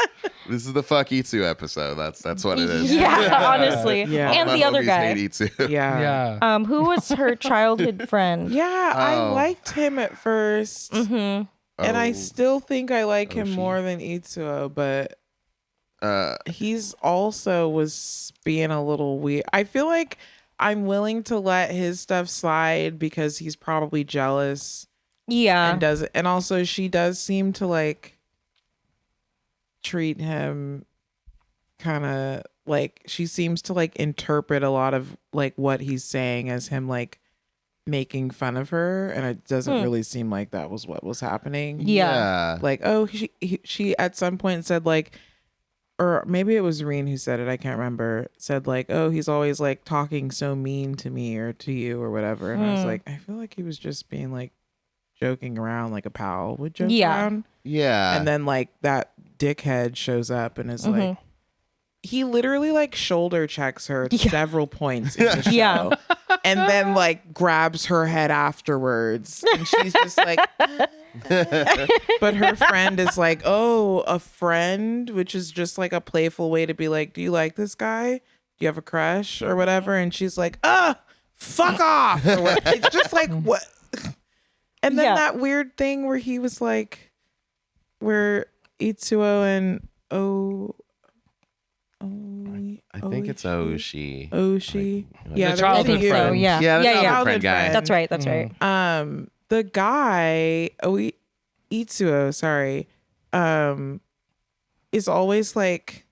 This is the fuck Itsu episode. That's what it is. Yeah, honestly. Yeah. All And my the other homies guy. hate Itsu. Yeah. Yeah. Who was her childhood friend? Yeah, I Oh. liked him at 1st. And I Oh. still think I like him she- more than Itsuo, but he's also was being a little weird. I feel like I'm willing to let his stuff slide because he's probably jealous Yeah. and does it. And also she does seem to like treat him kind of like she seems to like interpret a lot of like what he's saying as him like making fun of her, and it doesn't really seem like that was what was happening. Yeah. Like, oh, she at some point said like, or maybe it was Reen who said it, I can't remember, said like, oh, he's always like talking so mean to me or to you or whatever. And I was like, I feel like he was just being like joking around like a pal would joke around. Yeah. And then like that dickhead shows up and is like, he literally like shoulder checks her at several points in the show. Yeah. And then like grabs her head afterwards. And she's just like, but her friend is like, oh, a friend, which is just like a playful way to be like, do you like this guy? Do you have a crush or whatever? And she's like, fuck off. Or what? It's just like, what? And then that weird thing where he was like, where Itsuo and I think it's Oshi. Oshi. The Yeah, childhood they're friend. So, yeah. Yeah, the Yeah, childhood yeah. friend guy. That's right. That's right. The guy Itsuo, sorry, is always like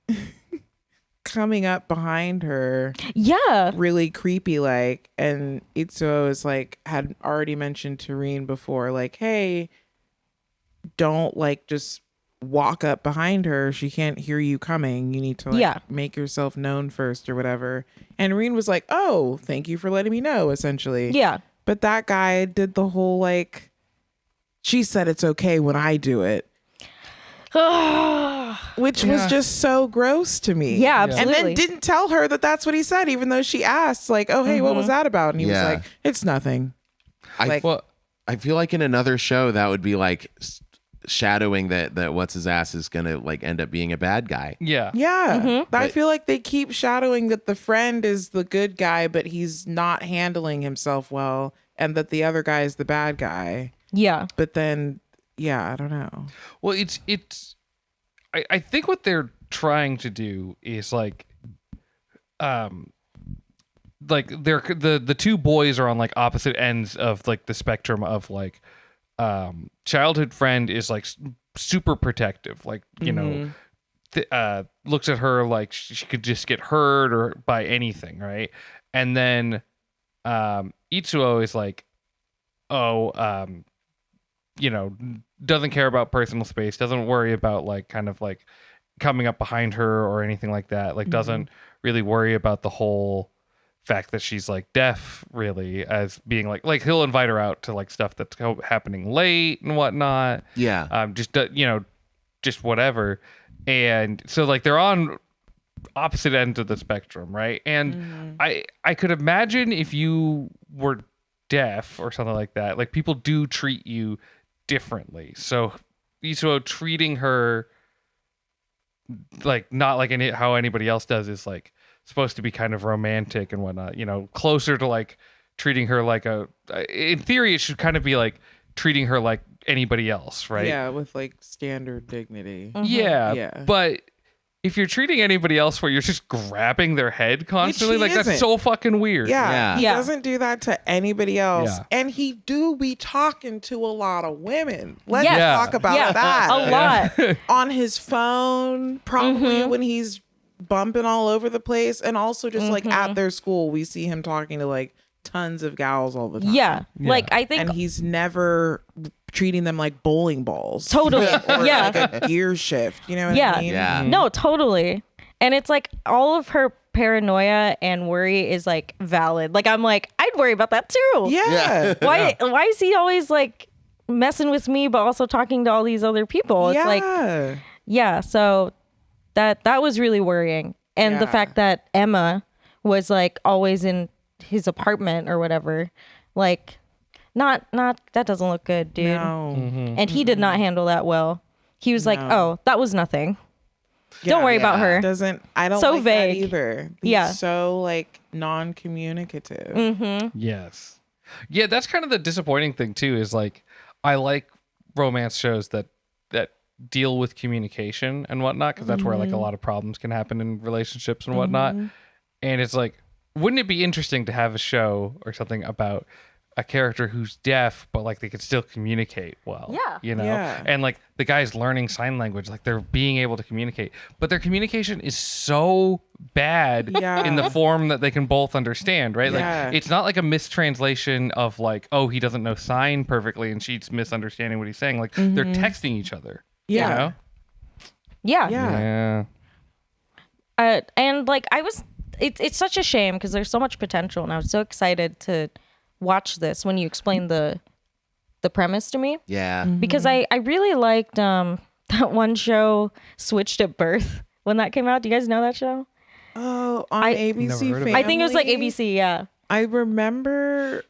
coming up behind her Yeah. really creepy like, and Itsuo is like had already mentioned to Rin before, like, hey, don't like just walk up behind her. She can't hear you coming. You need to like make yourself known first or whatever. And Rin was like, oh, thank you for letting me know, essentially. Yeah. But that guy did the whole like, she said it's okay when I do it. Which was just so gross to me. Yeah, absolutely. And then didn't tell her that that's what he said, even though she asked, like, oh, hey, what was that about? And he was like, it's nothing. I feel like in another show that would be like shadowing that what's his ass is gonna like end up being a bad guy. Yeah. I feel like they keep shadowing that the friend is the good guy, but he's not handling himself well, and that the other guy is the bad guy. Yeah. But then I don't know. Well, I think what they're trying to do is like they're the two boys are on like opposite ends of like the spectrum of like childhood friend is like super protective, like, you know, looks at her like she could just get hurt or by anything, right? And then Itsuo is like, you know, doesn't care about personal space, doesn't worry about like kind of like coming up behind her or anything like that, like doesn't really worry about the whole fact that she's like deaf, really, as being like he'll invite her out to like stuff that's happening late and whatnot. Just you know, just whatever. And so like they're on opposite ends of the spectrum, right? And I could imagine if you were deaf or something like that, like people do treat you differently. So Isuo treating her like not like how anybody else does is like supposed to be kind of romantic and whatnot, you know, closer to like treating her like in theory it should kind of be like treating her like anybody else, right? Yeah, with like standard dignity. Yeah. But if you're treating anybody else where you're just grabbing their head constantly, like isn't. That's so fucking weird. He doesn't do that to anybody else. And he do be talking to a lot of women. Let's talk about that. A lot. On his phone, probably when he's bumping all over the place. And also just like at their school, we see him talking to like tons of gals all the time. Yeah. Like I think. And he's never treating them like bowling balls. Totally. Or like a gear shift. You know what I mean? Yeah. No, totally. And it's like all of her paranoia and worry is like valid. Like I'm like, I'd worry about that too. Yeah. Why is he always like messing with me but also talking to all these other people? It's like so that was really worrying. And the fact that Emma was like always in his apartment or whatever, like not that doesn't look good, dude. No. And he did not handle that well. He was like, oh, that was nothing. Don't worry about her. I don't so like vague. that either. He's so like non-communicative. Yes. Yeah, that's kind of the disappointing thing too, is like I like romance shows that deal with communication and whatnot, because that's where like a lot of problems can happen in relationships and whatnot. And it's like, wouldn't it be interesting to have a show or something about a character who's deaf but like they could still communicate well, you know? And like the guy's learning sign language, like they're being able to communicate, but their communication is so bad in the form that they can both understand, right? Like it's not like a mistranslation of like, oh, he doesn't know sign perfectly and she's misunderstanding what he's saying. Like they're texting each other. You know? And like it's such a shame because there's so much potential, and I was so excited to watch this when you explained the premise to me. Because I really liked that one show, Switched at Birth, when that came out. Do you guys know that show? Oh, on ABC Family? I think it was like ABC. I remember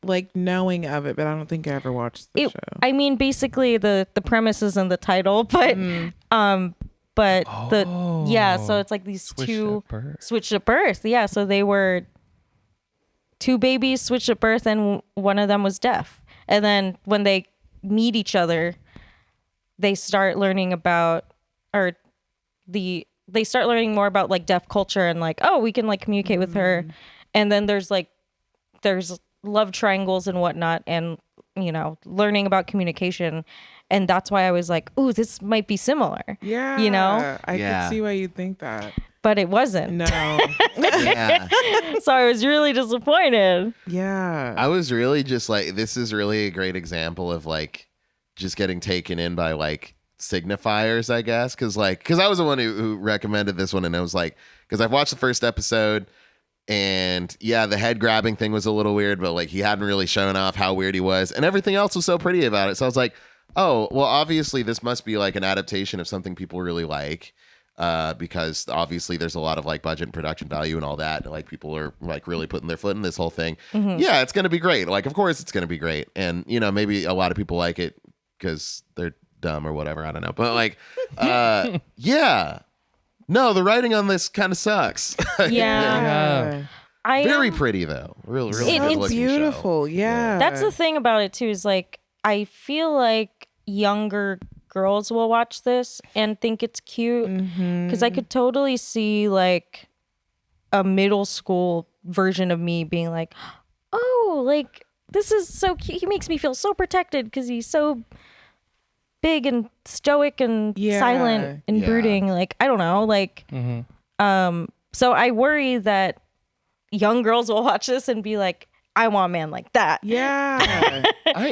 like knowing of it, but I don't think I ever watched the show. I mean, basically the premise is in the title, but so it's like these two switched at birth. Yeah, so they were two babies switched at birth, and one of them was deaf. And then when they meet each other, they start learning about, they start learning more about like deaf culture and like, oh, we can like communicate with her. And then there's love triangles and whatnot, and you know, learning about communication. And that's why I was like, ooh, this might be similar. Yeah. You know? I could see why you'd think that. but it wasn't. No. Yeah. So I was really disappointed. Yeah. I was really just like, this is really a great example of like just getting taken in by like signifiers, I guess. Cause I was the one who recommended this one, and it was like, cause I've watched the first episode, and yeah, the head grabbing thing was a little weird, but like he hadn't really shown off how weird he was, and everything else was so pretty about it. So I was like, oh, well, obviously this must be like an adaptation of something people really like. Because obviously there's a lot of like budget and production value and all that. And, like people are like really putting their foot in this whole thing. Yeah, it's going to be great. Like, of course it's going to be great. And, you know, maybe a lot of people like it because they're dumb or whatever. I don't know. But like, yeah. No, the writing on this kind of sucks. Yeah. I Very pretty though. Really It- good it's looking beautiful. show. Yeah. That's the thing about it too, is like I feel like younger girls will watch this and think it's cute, because I could totally see like a middle school version of me being like, oh, like this is so cute. He makes me feel so protected because he's so big and stoic and silent and Yeah. brooding. Like, I don't know, like so I worry that young girls will watch this and be like, I want a man like that. Yeah.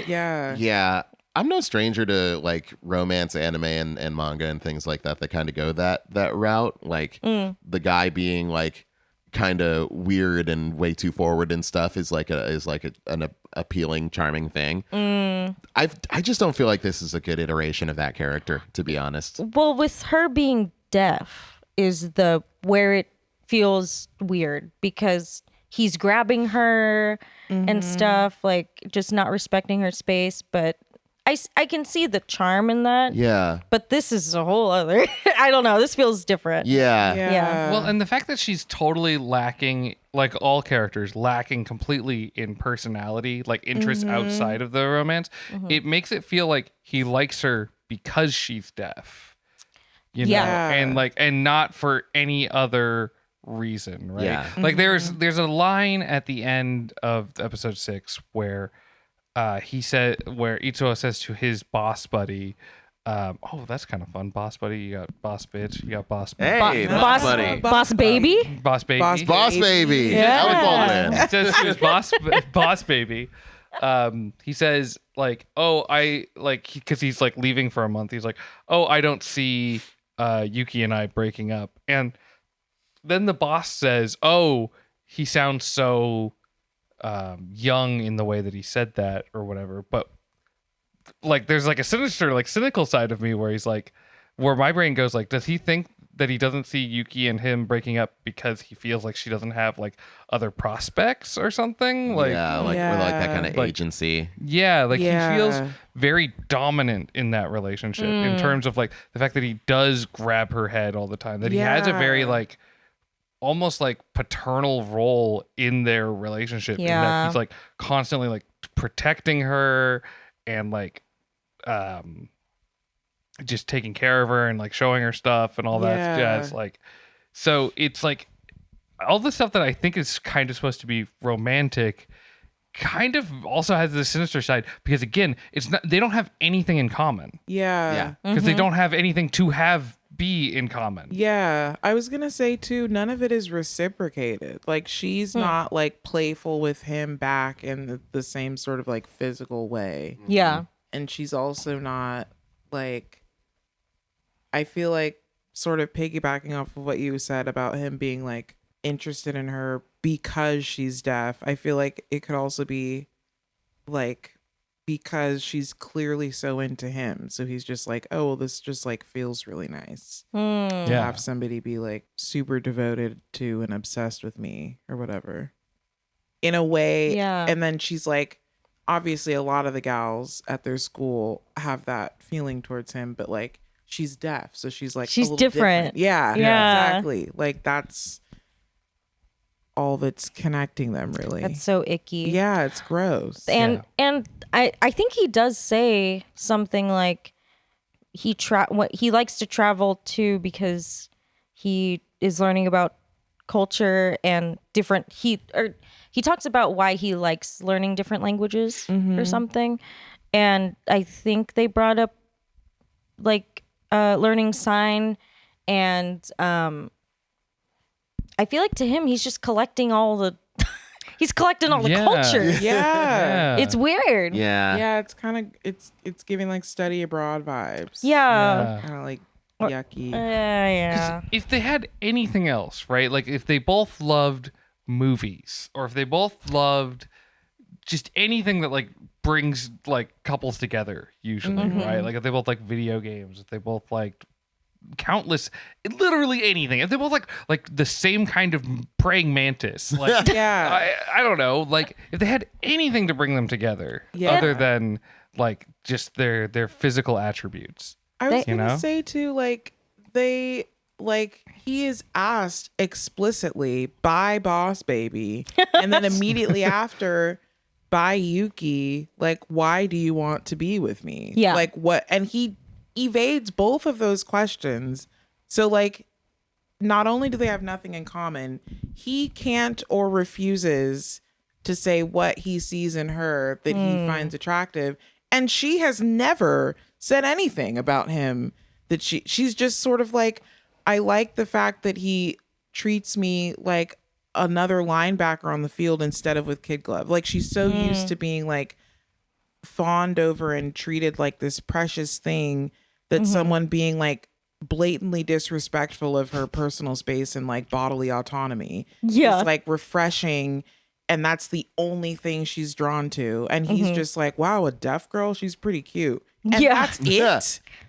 Yeah. Yeah. I'm no stranger to like romance anime and manga and things like that kind of go that route. Like the guy being like kind of weird and way too forward and stuff is an appealing, charming thing. I just don't feel like this is a good iteration of that character, to be honest. Well, with her being deaf is the where it feels weird, because he's grabbing her and stuff, like just not respecting her space. But I can see the charm in that. Yeah. But this is a whole other, I don't know. This feels different. Yeah. Yeah. Well, and the fact that she's totally lacking, like all characters, lacking completely in personality, like interest outside of the romance, it makes it feel like he likes her because she's deaf. You know? Yeah. And not for any other reason, right? Yeah. Like there's a line at the end of episode 6 where where Itsuo says to his boss buddy, oh, that's kind of fun. Boss buddy, you got boss bitch, you got boss Hey, boss, buddy. boss baby. boss baby. Boss baby. Yeah. I would call it He says to his boss baby. He says like, oh, I like, because he's like leaving for a month. He's like, oh, I don't see Yuki and I breaking up. And then the boss says, oh, he sounds so young in the way that he said that or whatever. But like there's like a sinister, like cynical side of me where he's like, where my brain goes like, does he think that he doesn't see Yuki and him breaking up because he feels like she doesn't have like other prospects or something? Like, yeah, like with like that kind of Like- agency. yeah, like Yeah. he feels very dominant in that relationship in terms of like the fact that he does grab her head all the time, that he has a very Yeah. like almost like paternal role in their relationship. In that Yeah. he's like constantly like protecting her and like just taking care of her and like showing her stuff and all that Yeah. jazz. Like, so it's like all the stuff that I think is kind of supposed to be romantic kind of also has the sinister side, because again, it's not, they don't have anything in common, Yeah. because they don't have anything to have be in common. Yeah, I was gonna say too, none of it is reciprocated. Like she's not like playful with him back in the same sort of like physical way. Yeah. And she's also not like, I feel like sort of piggybacking off of what you said about him being like interested in her because she's deaf. I feel like it could also be like because she's clearly so into him. So he's just like, oh, well, this just like feels really nice. Mm. To Yeah. have somebody be like super devoted to and obsessed with me or whatever. In a way. Yeah. And then she's like, obviously a lot of the gals at their school have that feeling towards him, but like she's deaf. So she's like, She's a little different. Yeah. Yeah. Exactly. Like that's all that's connecting them really. That's so icky. Yeah, it's gross. And I think he does say something like what he likes to travel too, because he is learning about culture and different he talks about why he likes learning different languages or something. And I think they brought up like learning sign and I feel like to him, he's just collecting all the he's collecting all the Yeah. culture. Yeah. It's weird. Yeah. Yeah, it's kind of it's giving like study abroad vibes. Yeah. Kind of like yucky. Yeah. If they had anything else, right? Like if they both loved movies, or if they both loved just anything that like brings like couples together, usually, right? Like if they both like video games, if they both liked countless, literally anything, if they both like the same kind of praying mantis, like Yeah. I don't know, like if they had anything to bring them together Yeah. other than like just their physical attributes. I was You gonna know? say too, like he is asked explicitly by Boss Baby, and then immediately after by Yuki, like, why do you want to be with me? Yeah. Like what? And he evades both of those questions. So like, not only do they have nothing in common, he can't or refuses to say what he sees in her that he finds attractive, and she has never said anything about him that she's just sort of like, I like the fact that he treats me like another linebacker on the field instead of with kid glove. Like she's so used to being like fawned over and treated like this precious thing that someone being like blatantly disrespectful of her personal space and like bodily autonomy Yeah. is like refreshing, and that's the only thing she's drawn to. And he's just like, wow, a deaf girl, she's pretty cute, and Yeah. that's it. Yeah.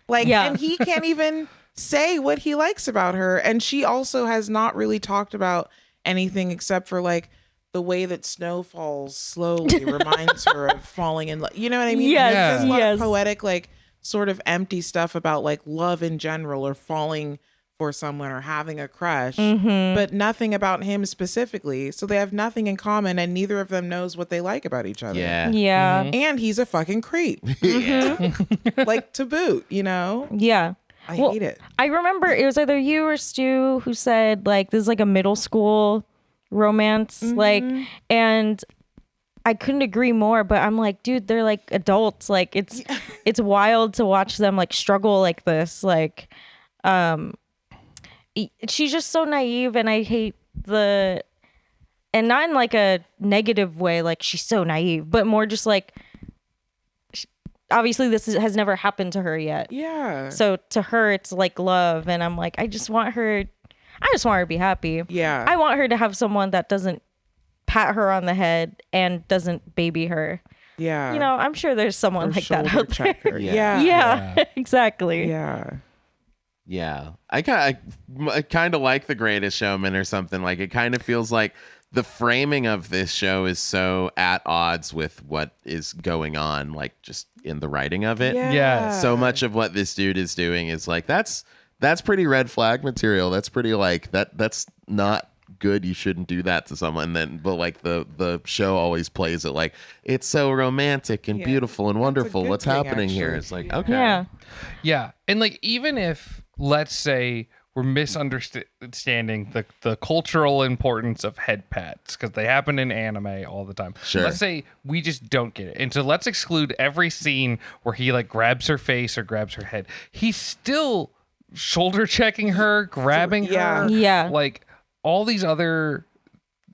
Like, Yeah. and he can't even say what he likes about her, and she also has not really talked about anything except for like the way that snow falls slowly reminds her of falling in love. You know what I mean? Yes, There's a lot yes. of poetic, like sort of empty stuff about like love in general, or falling for someone, or having a crush, but nothing about him specifically. So they have nothing in common, and neither of them knows what they like about each other. Yeah. Yeah. And he's a fucking creep. Like to boot, you know? Yeah. I Well, hate it. I remember it was either you or Stu who said like this is like a middle school romance, like, and I couldn't agree more. But I'm like, dude, they're like adults. Like it's wild to watch them like struggle like this. Like, she's just so naive, and I hate and not in like a negative way, like she's so naive, but more just like obviously this has never happened to her yet. Yeah. So to her, it's like love, and I'm like, I just want her to be happy. Yeah. I want her to have someone that doesn't pat her on the head and doesn't baby her. Yeah. You know, I'm sure there's someone Or like that shoulder out there. check her. Yeah. Yeah. Yeah, exactly. Yeah. Yeah. I kind of like The Greatest Showman or something. Like it kind of feels like the framing of this show is so at odds with what is going on, like just in the writing of it. Yeah. So much of what this dude is doing is like, that's pretty red flag material. That's pretty like that's not good. You shouldn't do that to someone. But like the show always plays it like it's so romantic and beautiful and wonderful. good What's thing, happening here? actually. It's like, okay. Yeah. Yeah. And like, even if, let's say, we're misunderstanding the cultural importance of head pats because they happen in anime all the time. Sure. Let's say we just don't get it. And so let's exclude every scene where he like grabs her face or grabs her head. He's still shoulder checking her, grabbing Yeah. her. Yeah. Like all these other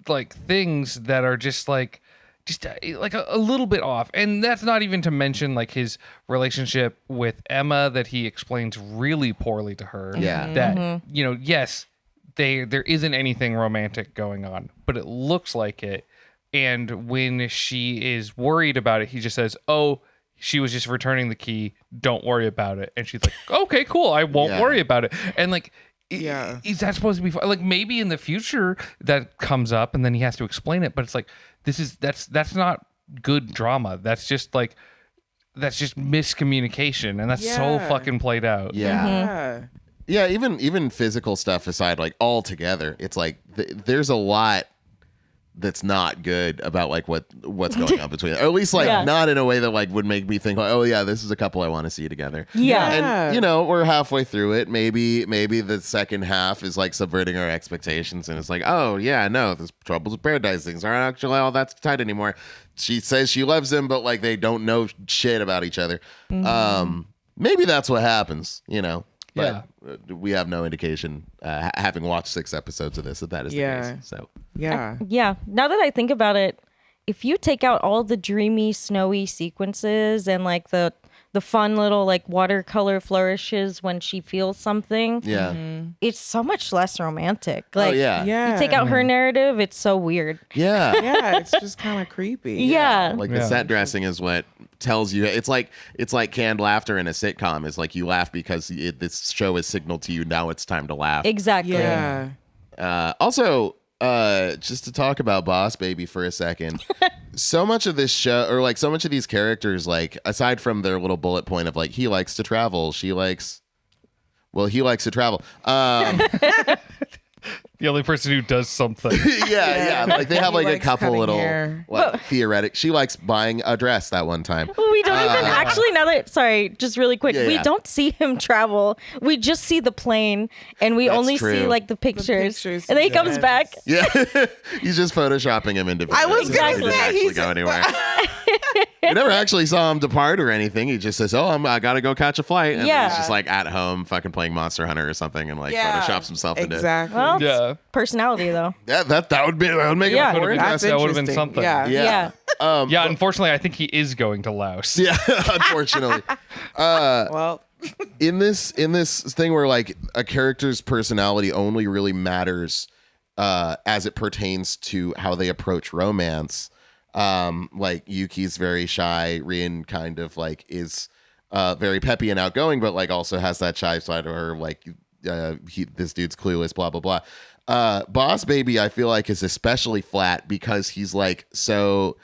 like things that are just like a little bit off. And that's not even to mention like his relationship with Emma that he explains really poorly to her. Yeah. That, you know, yes, there isn't anything romantic going on, but it looks like it. And when she is worried about it, he just says, "Oh, she was just returning the key. Don't worry about it." And she's like, "Okay, cool. I won't Yeah. worry about it." And like, Yeah. is that supposed to be like maybe in the future that comes up and then he has to explain it, but it's like that's not good drama. That's just miscommunication, and that's so Yeah. fucking played out. Yeah. Yeah, even physical stuff aside, like all together, it's like there's a lot that's not good about like what's going on between them. Or at least like Yeah. not in a way that like would make me think like, oh yeah, this is a couple I want to see together. Yeah. And you know, we're halfway through it. Maybe the second half is like subverting our expectations, and it's like, oh yeah, no, this Troubles with Paradise things aren't actually all that tight anymore. She says she loves him, but like they don't know shit about each other. Maybe that's what happens, you know. But we have no indication, having watched 6 episodes of this, that is the case. So Yeah. Yeah. Now that I think about it, if you take out all the dreamy, snowy sequences and like the fun little like watercolor flourishes when she feels something, it's so much less romantic. Like, Yeah. you take out her narrative, it's so weird. Yeah, it's just kind of creepy. Yeah. like the set dressing is what tells you. It's like canned laughter in a sitcom. Is like you laugh because this show has signaled to you now it's time to laugh. Exactly. Yeah. Also, just to talk about Boss Baby for a second, so much of this show, or like so much of these characters, like aside from their little bullet point of like he likes to travel, he likes to travel. The only person who does something. Yeah. Like they have like a likes couple cutting little hair. like, theoretic. She likes buying a dress that one time. We don't even actually, now that, sorry, just really quick, we Yeah. don't see him travel. We just see the plane and we That's only true. see like the pictures. pictures And then he comes sometimes. back. Yeah, he's just photoshopping him into. I was videos. gonna He didn't say, actually he's- go anywhere. We never actually saw him depart or anything. He just says, "Oh, I gotta go catch a flight," and then Yeah. he's just like at home, fucking playing Monster Hunter or something, and like Yeah. photoshops himself into. Exactly. Well, Yeah. personality though. That would make Yeah. it Would have been, important. That's that would have been interesting. something. Yeah. Yeah. Yeah, unfortunately, I think he is going to Laos. Yeah, unfortunately. Well, in this thing where like a character's personality only really matters as it pertains to how they approach romance. Like Yuki's very shy, Rin kind of like is very peppy and outgoing, but like also has that shy side to her, like this dude's clueless, blah blah blah. Boss Baby, I feel like, is especially flat because he's like so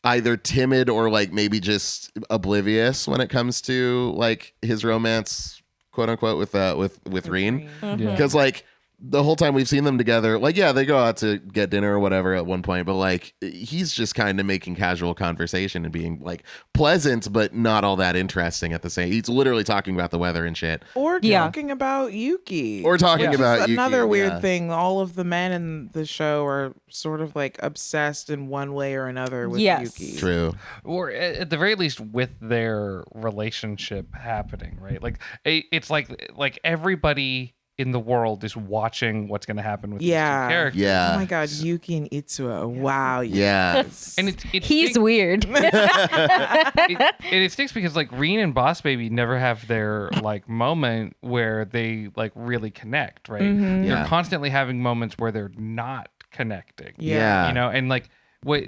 either timid or like maybe just oblivious when it comes to like his romance, quote unquote, with Reen. Yeah. Because like the whole time we've seen them together, like they go out to get dinner or whatever at one point, but like he's just kind of making casual conversation and being like pleasant but not all that interesting at the same. He's literally talking about the weather and shit, or Yeah. talking about Yuki. or talking about Yuki, Another weird yeah. thing, all of the men in the show are sort of like obsessed in one way or another with Yes. Yuki. True. Or at the very least with their relationship happening, right? Like it's like everybody in the world is watching what's going to happen with these two Yeah. characters. Yeah. Oh my god, Yuki and Itsuo. Wow. Yeah. yes. And it He's stinks- weird. it stinks because like Reen and Boss Baby never have their like moment where they like really connect, right? Mm-hmm. They're Yeah. constantly having moments where they're not connecting. Yeah. You know, and like what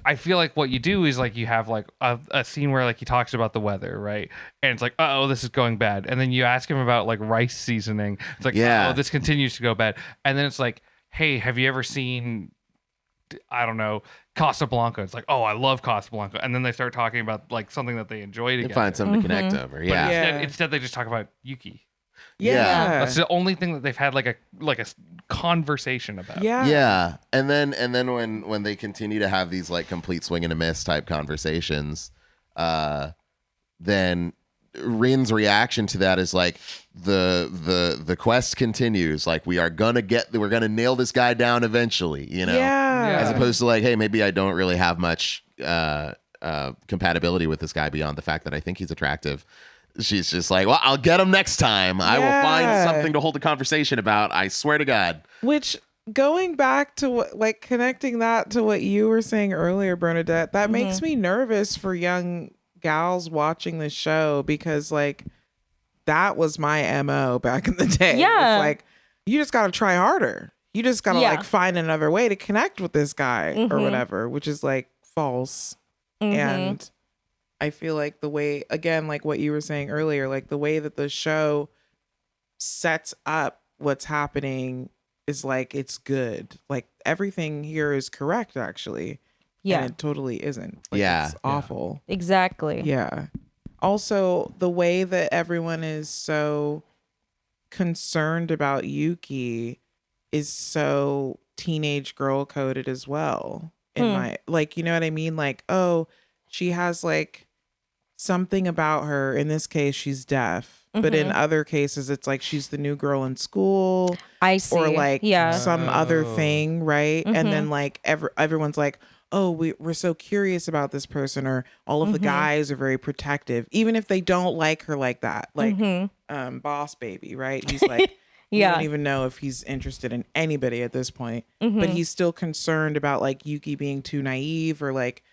I feel like what you do is like you have like a scene where like he talks about the weather, right? And it's like, oh, this is going bad. And then you ask him about like rice seasoning. It's like, Yeah. oh, this continues to go bad. And then it's like, hey, have you ever seen, I don't know, Casablanca? It's like, oh, I love Casablanca. And then they start talking about like something that they enjoy You together. find something to connect over. But Yeah. Yeah. instead they just talk about Yuki. Yeah. That's the only thing that they've had like a conversation about. Yeah. Yeah, and then when they continue to have these like complete swing and a miss type conversations, then Rin's reaction to that is like the quest continues. Like we're gonna nail this guy down eventually, you know. Yeah. As opposed to like, hey, maybe I don't really have much compatibility with this guy beyond the fact that I think he's attractive. She's just like, well, I'll get him next time. I will find Yeah. something to hold a conversation about. I swear to God. Which, going back to what, like connecting that to what you were saying earlier, Bernadette, that makes me nervous for young gals watching this show because like that was my MO back in the day. Yeah. It's like you just got to try harder. You just got to Yeah. like find another way to connect with this guy or Mhm. whatever, which is like false. Mhm. And I feel like the way, again, like what you were saying earlier, like the way that the show sets up what's happening is like it's good. Like everything here is correct, actually. Yeah, And it totally isn't. Like, Yeah. It's awful. exactly. Yeah. Also, the way that everyone is so concerned about Yuki is so teenage girl coded as well. In my, like, you know what I mean? Like, oh, she has like something about her. In this case, she's deaf. But in other cases, it's like she's the new girl in school I see. or like yeah. some other Oh. thing, right? And then like everyone's like, oh, we're so curious about this person, or all of the guys are very protective, even if they don't like her like that. Like Boss Baby, right? He's like, you don't even know if he's interested in anybody at this point, but he's still concerned about like Yuki being too naive, or like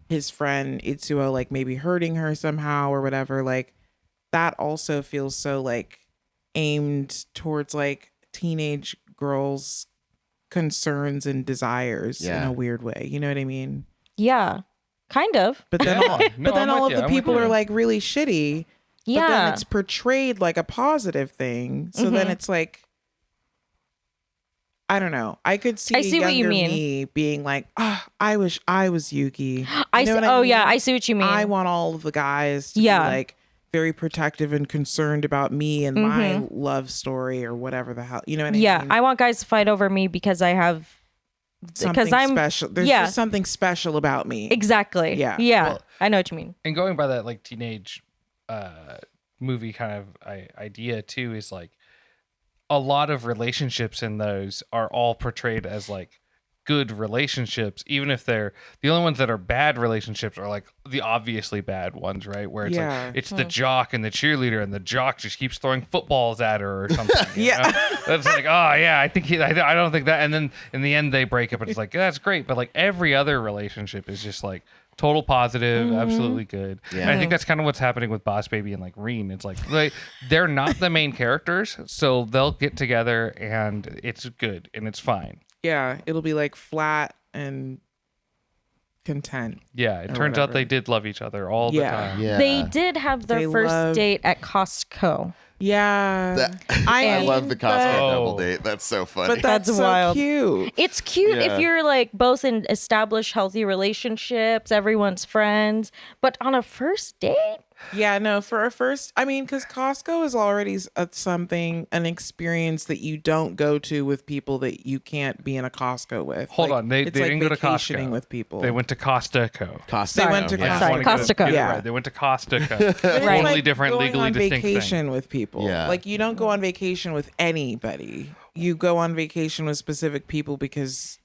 his friend Itsuo like maybe hurting her somehow or whatever. Like that also feels so like aimed towards like teenage girls' concerns and desires in a weird way. You know what I mean? Yeah, kind of. But then all of the people are like really shitty. Yeah. But then it's portrayed like a positive thing. So then it's like, I don't know. I could see, I see what you younger mean. me being like, oh, I wish I was Yuki. I You know see. what I mean? Yeah, I see what you mean. I want all of the guys to be like very protective and concerned about me and my love story or whatever the hell. You know what I mean? Yeah, I want guys to fight over me because I have something special. There's just something special about me. Exactly. Yeah. Yeah. Well, I know what you mean. And going by that like teenage movie kind of idea too, is like a lot of relationships in those are all portrayed as like good relationships, even if they're the only ones that are bad relationships are like the obviously bad ones, right? Where it's like it's the jock and the cheerleader, and the jock just keeps throwing footballs at her or something. You know? That's like, oh yeah, I think I don't think that. And then in the end they break up, and it's like that's great, but like every other relationship is just like total positive, absolutely good. Yeah. And I think that's kind of what's happening with Boss Baby and like Reen. It's like they're not the main characters, so they'll get together and it's good and it's fine. Yeah, it'll be like flat and content. Yeah, it turns out they did love each other all the time. Yeah. They did have their first date at Costco. Yeah. I love the Costco double Oh. date. That's so funny. But that's so wild. cute. It's cute Yeah. if you're like both in established healthy relationships, everyone's friends, but on a first date? Yeah, no, for a first, I mean, because Costco is already an experience that you don't go to with people that you can't be in a Costco with. Hold on, they it's didn't go to vacationing Costco with people. They went to Costco. Costco. They went to Yeah. Costco. Sorry, Costco. Yeah. Right. They went to Costco. But it's Totally like different, going legally on distinct vacation thing. with people. Yeah. Like you don't go on vacation with anybody. You go on vacation with specific people because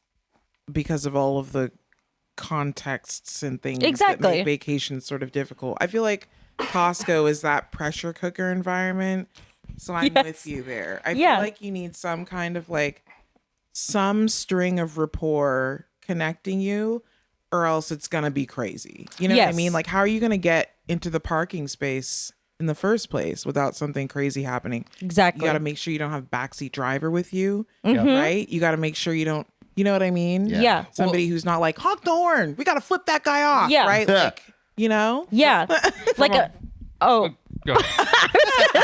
of all of the contexts and things that Exactly. make vacations sort of difficult. I feel like Costco is that pressure cooker environment. So I'm with you there. I feel like you need some kind of like some string of rapport connecting you, or else it's gonna be crazy. You know what I mean? Like, how are you gonna get into the parking space in the first place without something crazy happening? Exactly. You got to make sure you don't have backseat driver with you, right? You got to make sure you don't. You know what I mean? Yeah. Somebody who's not like honk the horn. We got to flip that guy off. Yeah. Right. Like, you know. Yeah. Like Go ahead. I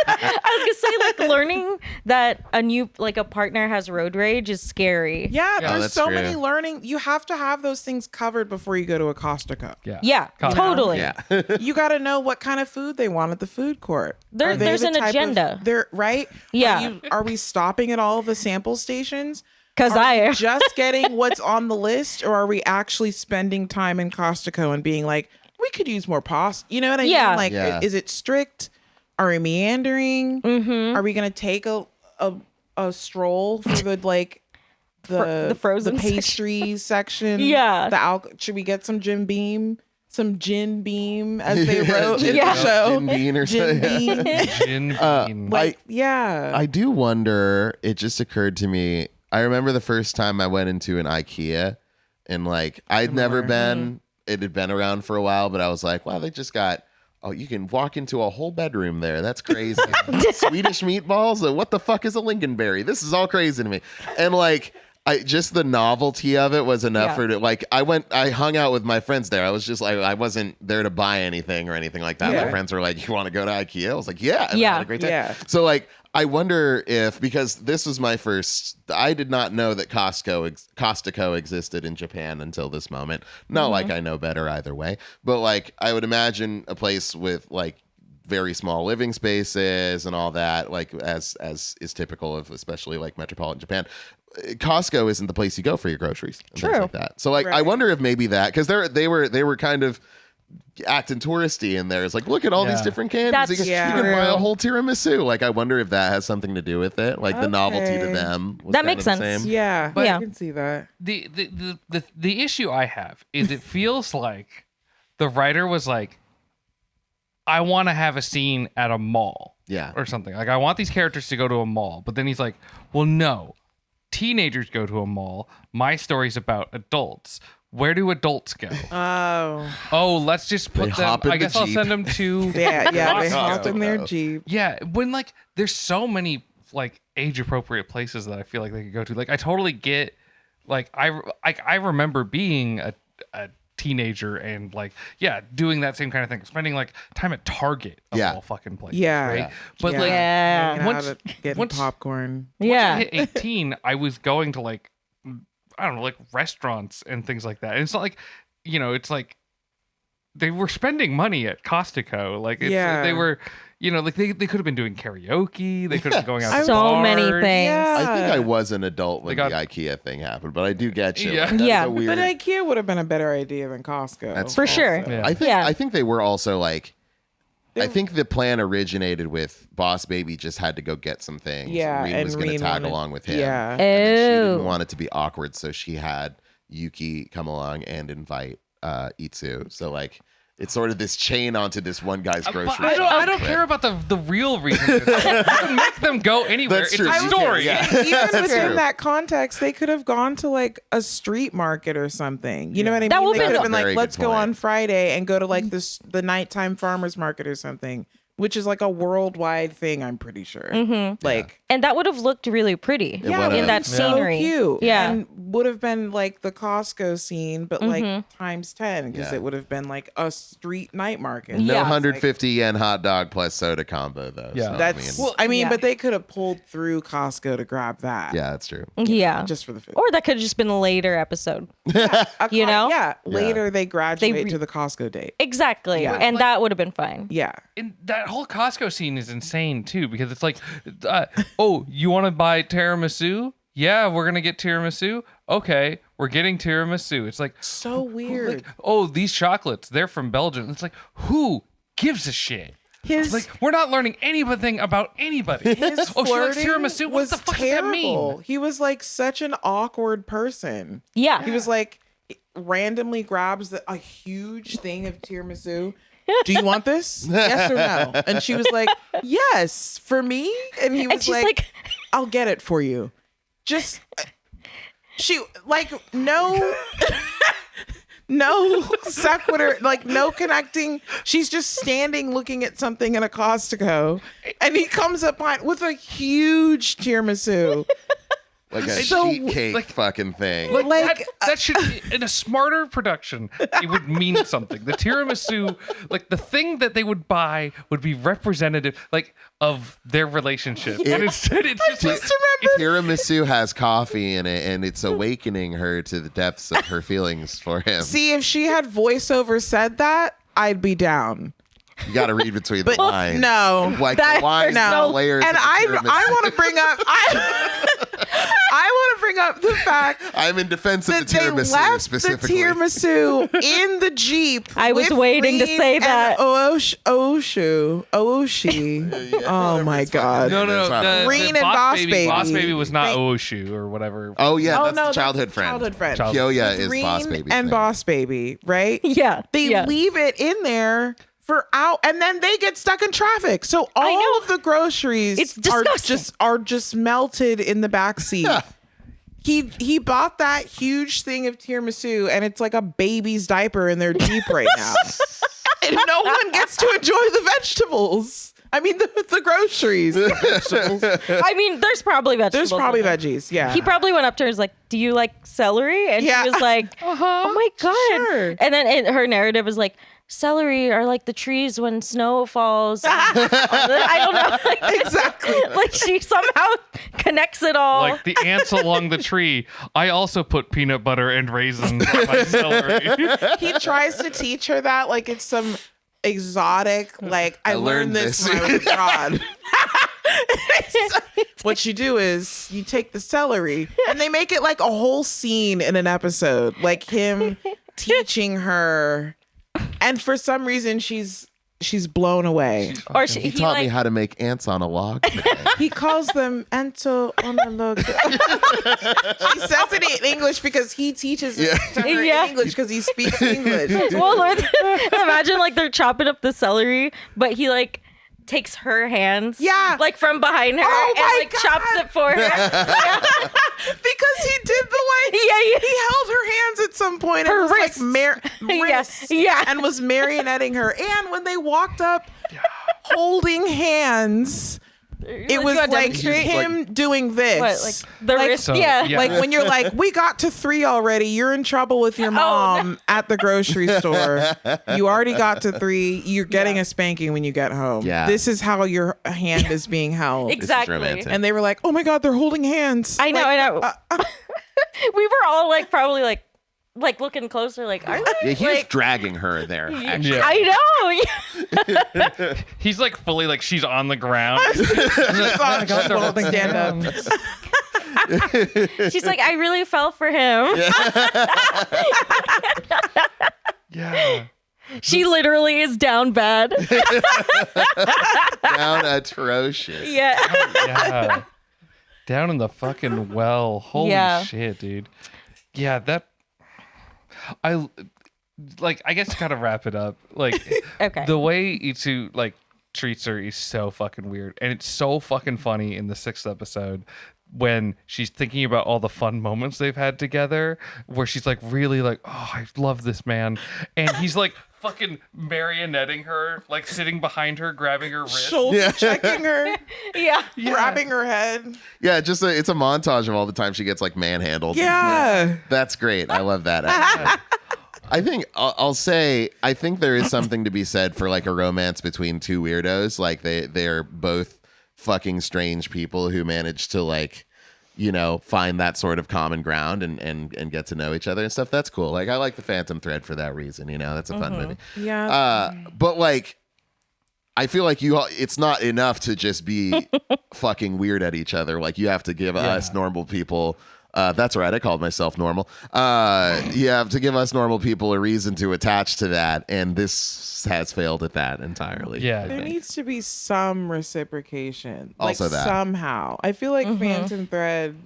was gonna say, like, learning that a partner has road rage is scary. Yeah, there's that's so true. many learning. You have to have those things covered before you go to a Costco. Yeah, Costco. totally. Yeah. You got to know what kind of food they want at the food court. Are they There's the an type of- agenda. They're right. Yeah. Are we stopping at all of the sample stations? Because Are I we am. just getting what's on the list, or are we actually spending time in Costco and being like, we could use more pasta? You know what I Yeah. mean? Like, Yeah. is it strict? Are we meandering? Mm-hmm. Are we gonna take a stroll through the frozen the section. pastry section? Yeah. Should we get some Jim Beam? Some gin beam, as they wrote in Yeah. the show. Gin bean or Gin something. bean. Gin bean. Like, yeah. I do wonder, it just occurred to me. I remember the first time I went into an IKEA and like I'd never been, it had been around for a while, but I was like, wow, they just got, oh, you can walk into a whole bedroom there. That's crazy. Swedish meatballs? What the fuck is a lingonberry? This is all crazy to me. And like, just the novelty of it was enough for it. Like I hung out with my friends there. I was just like, I wasn't there to buy anything or anything like that. Yeah. My friends were like, you want to go to IKEA? I was like, yeah. And I had a great time. Yeah. So like, I wonder if, because this was my first, I did not know that Costco existed in Japan until this moment. Not like I know better either way, but like I would imagine a place with like very small living spaces and all that, like as is typical of especially like metropolitan Japan. Costco isn't the place you go for your groceries and things like that. So like I wonder if maybe that, because they were kind of acting touristy in there. It's like, look at all these Yeah. different candies. That's You can true. buy a whole tiramisu. Like, I wonder if that has something to do with it. Like the novelty to Okay. them. Was That kind makes of the sense. same. Yeah, Yeah. I can see that. The issue I have is it feels like the writer was like, I want to have a scene at a mall. Yeah. Or something. Like, I want these characters to go to a mall. But then he's like, well, no. Teenagers go to a mall. My story's about adults. Where do adults go? Oh, Let's just put They them. hop in I the guess I'll Jeep. send them to. yeah, they Costco. hop in their Jeep. Yeah, when like there's so many like age appropriate places that I feel like they could go to. Like I totally get. Like I remember being a teenager and like doing that same kind of thing, spending like time at Target of all fucking places. Yeah. Right. Yeah. But like Yeah. Hanging once- out getting once- popcorn. Yeah. I hit 18, I was going to like, I don't know, like restaurants and things like that. And it's not like, it's like they were spending money at Costco. Like, they were, like they could have been doing karaoke. They could have been going out to So many bars. things. Yeah. I think I was an adult when They got- the IKEA thing happened, but I do get you. Yeah. Like, that's Yeah. a weird, But IKEA would have been a better idea than Costco. That's For sure. also. Yeah. I think they were also like, I think the plan originated with Boss Baby just had to go get some things. Yeah, Reen and was going to Reen tag wanted- along with him. Yeah. And then she didn't Oh. want it to be awkward, so she had Yuki come along and invite Itsu. So like, it's sort of this chain onto this one guy's grocery But shop. I don't care about the real reason. You can make them go anywhere. That's It's true. a You can, story. yeah. Even That's within true. that context, they could have gone to like a street market or something. You know what I mean? That would've They could have been been a very like, let's good go point. on Friday and go to like the nighttime farmers market or something, which is like a worldwide thing. I'm pretty sure. Like. And that would have looked really pretty Yeah, in that so scenery. cute. Yeah. And would have been like the Costco scene, but like times 10 because Yeah. it would have been like a street night market. No Yeah. 150 yen hot dog plus soda combo though. Yeah. So, That's I mean, yeah. but they could have pulled through Costco to grab that. yeah, that's true. Yeah. Just for the food. Or that could have just been a later episode. You know? Yeah. Later they graduate re- to the Costco date. Exactly. Yeah. And that would have been fine. Yeah. And that whole Costco scene is insane too, because it's like, you want to buy tiramisu? Yeah, we're gonna get tiramisu. Okay, we're getting tiramisu. It's like, So weird. these chocolates, they're from Belgium. It's like, who gives a shit? His Like, we're not learning anything about anybody. his she likes flirting tiramisu. What was the fuck terrible. does that mean? He was like such an awkward person. Yeah. He was like randomly grabs a huge thing of tiramisu. Do you want this? Yes or no? And she was like, yes, for me. And he was and she's like, like, I'll get it for you. Just she like no no sequitur, like no connecting. She's just standing looking at something in a Costco, and he comes up behind with a huge tiramisu. Like a So, sheet cake like- fucking thing. Like, that should be, in a smarter production, it would mean something. The tiramisu, like the thing that they would buy would be representative like of their relationship. And instead it's just like, Tiramisu has coffee in it, and it's awakening her to the depths of her feelings for him. see, if she had voiceover said that, I'd be down. You got to read between But the lines. no, Like that- the lines, no. the layers. And of the I tiramisu. want to bring up I want to bring up the fact I'm in defense of that the they tiramisu left the specifically. tiramisu in the Jeep. I was with waiting to Reen say and that. Ooshi. Oh my god. no, It's not- Reen and Boss Boss Baby. Baby. Boss Baby was not They- Ooshu or whatever. Oh yeah, Oh that's no, the childhood friend. Childhood friend. Kyoya is Reen Boss Baby. and Boss Baby, right? yeah. They yeah. leave it in there for out, and then they get stuck in traffic. So all know. of the groceries It's are disgusting. just melted in the back seat. He bought that huge thing of tiramisu, and it's like a baby's diaper in their Jeep right now, and no one gets to enjoy the vegetables. I mean, the groceries. The vegetables. I mean, there's probably vegetables. There's probably in there. veggies. Yeah. He probably went up to her and was like, do you like celery? And Yeah. she was like, oh my God. Sure. And then her narrative was like, celery are like the trees when snow falls. I don't know. Exactly. Like she somehow connects it all. Like the ants along the tree. I also put peanut butter and raisins on my celery. He tries to teach her that like it's some exotic, like I learned this when I was abroad. What you do is you take the celery and they make it like a whole scene in an episode, like him teaching her And for some reason, she's blown away. Or He taught me how to make ants on a log today. He calls them ento on a log. She says it in English because he teaches it to her Yeah. in English because he speaks English. Well, imagine like they're chopping up the celery, but he like takes her hands, Yeah. like from behind her, Oh and my like chops it for her. Because he did the way Yeah. he held her hands at some point Her and was wrists. like Yes. Yeah. and was marionetting her. And when they walked up holding hands, it was like demonstrate? him doing this. What, like the wrist? So, yeah. yeah. Like when you're like, we got to 3 already. You're in trouble with your mom at the grocery store. You already got to 3. You're getting a spanking when you get home. Yeah. This is how your hand is being held. Exactly. romantic. And they were like, oh my God, they're holding hands. I know. Like, I know. We were all like probably like looking closer, like, are they? Yeah, he was Like, dragging her there. Actually, Yeah. I know. He's like fully like she's on the ground. She thought God, she they're won't holding stand up. hands. She's like, I really fell for him. Yeah. She literally is down bad. down atrocious. Yeah. Yeah. Down in the fucking well. Holy Yeah. shit, dude. Yeah, that I guess to kind of wrap it up, like Okay. the way Itsu like treats her is so fucking weird. And it's so fucking funny in the 6th episode when she's thinking about all the fun moments they've had together, where she's like really like, oh, I love this man. And he's like fucking marionetting her, like sitting behind her, grabbing her wrist. Shoulder checking her, Yeah. grabbing her head. Yeah, just it's a montage of all the time she gets like manhandled. Yeah. That's great. I love that. I think I'll say I think there is something to be said for like a romance between two weirdos. Like they're both fucking strange people who manage to like, you know, find that sort of common ground and get to know each other and stuff. That's cool. Like I like the Phantom Thread for that reason. You know, that's a fun movie. Yeah. But like, I feel like it's not enough to just be fucking weird at each other. Like you have to give us normal people. That's right. I called myself normal. You have to give us normal people a reason to attach to that. And this has failed at that entirely. Yeah. I There think. needs to be some reciprocation. Also like that. somehow. I feel like Phantom Thread,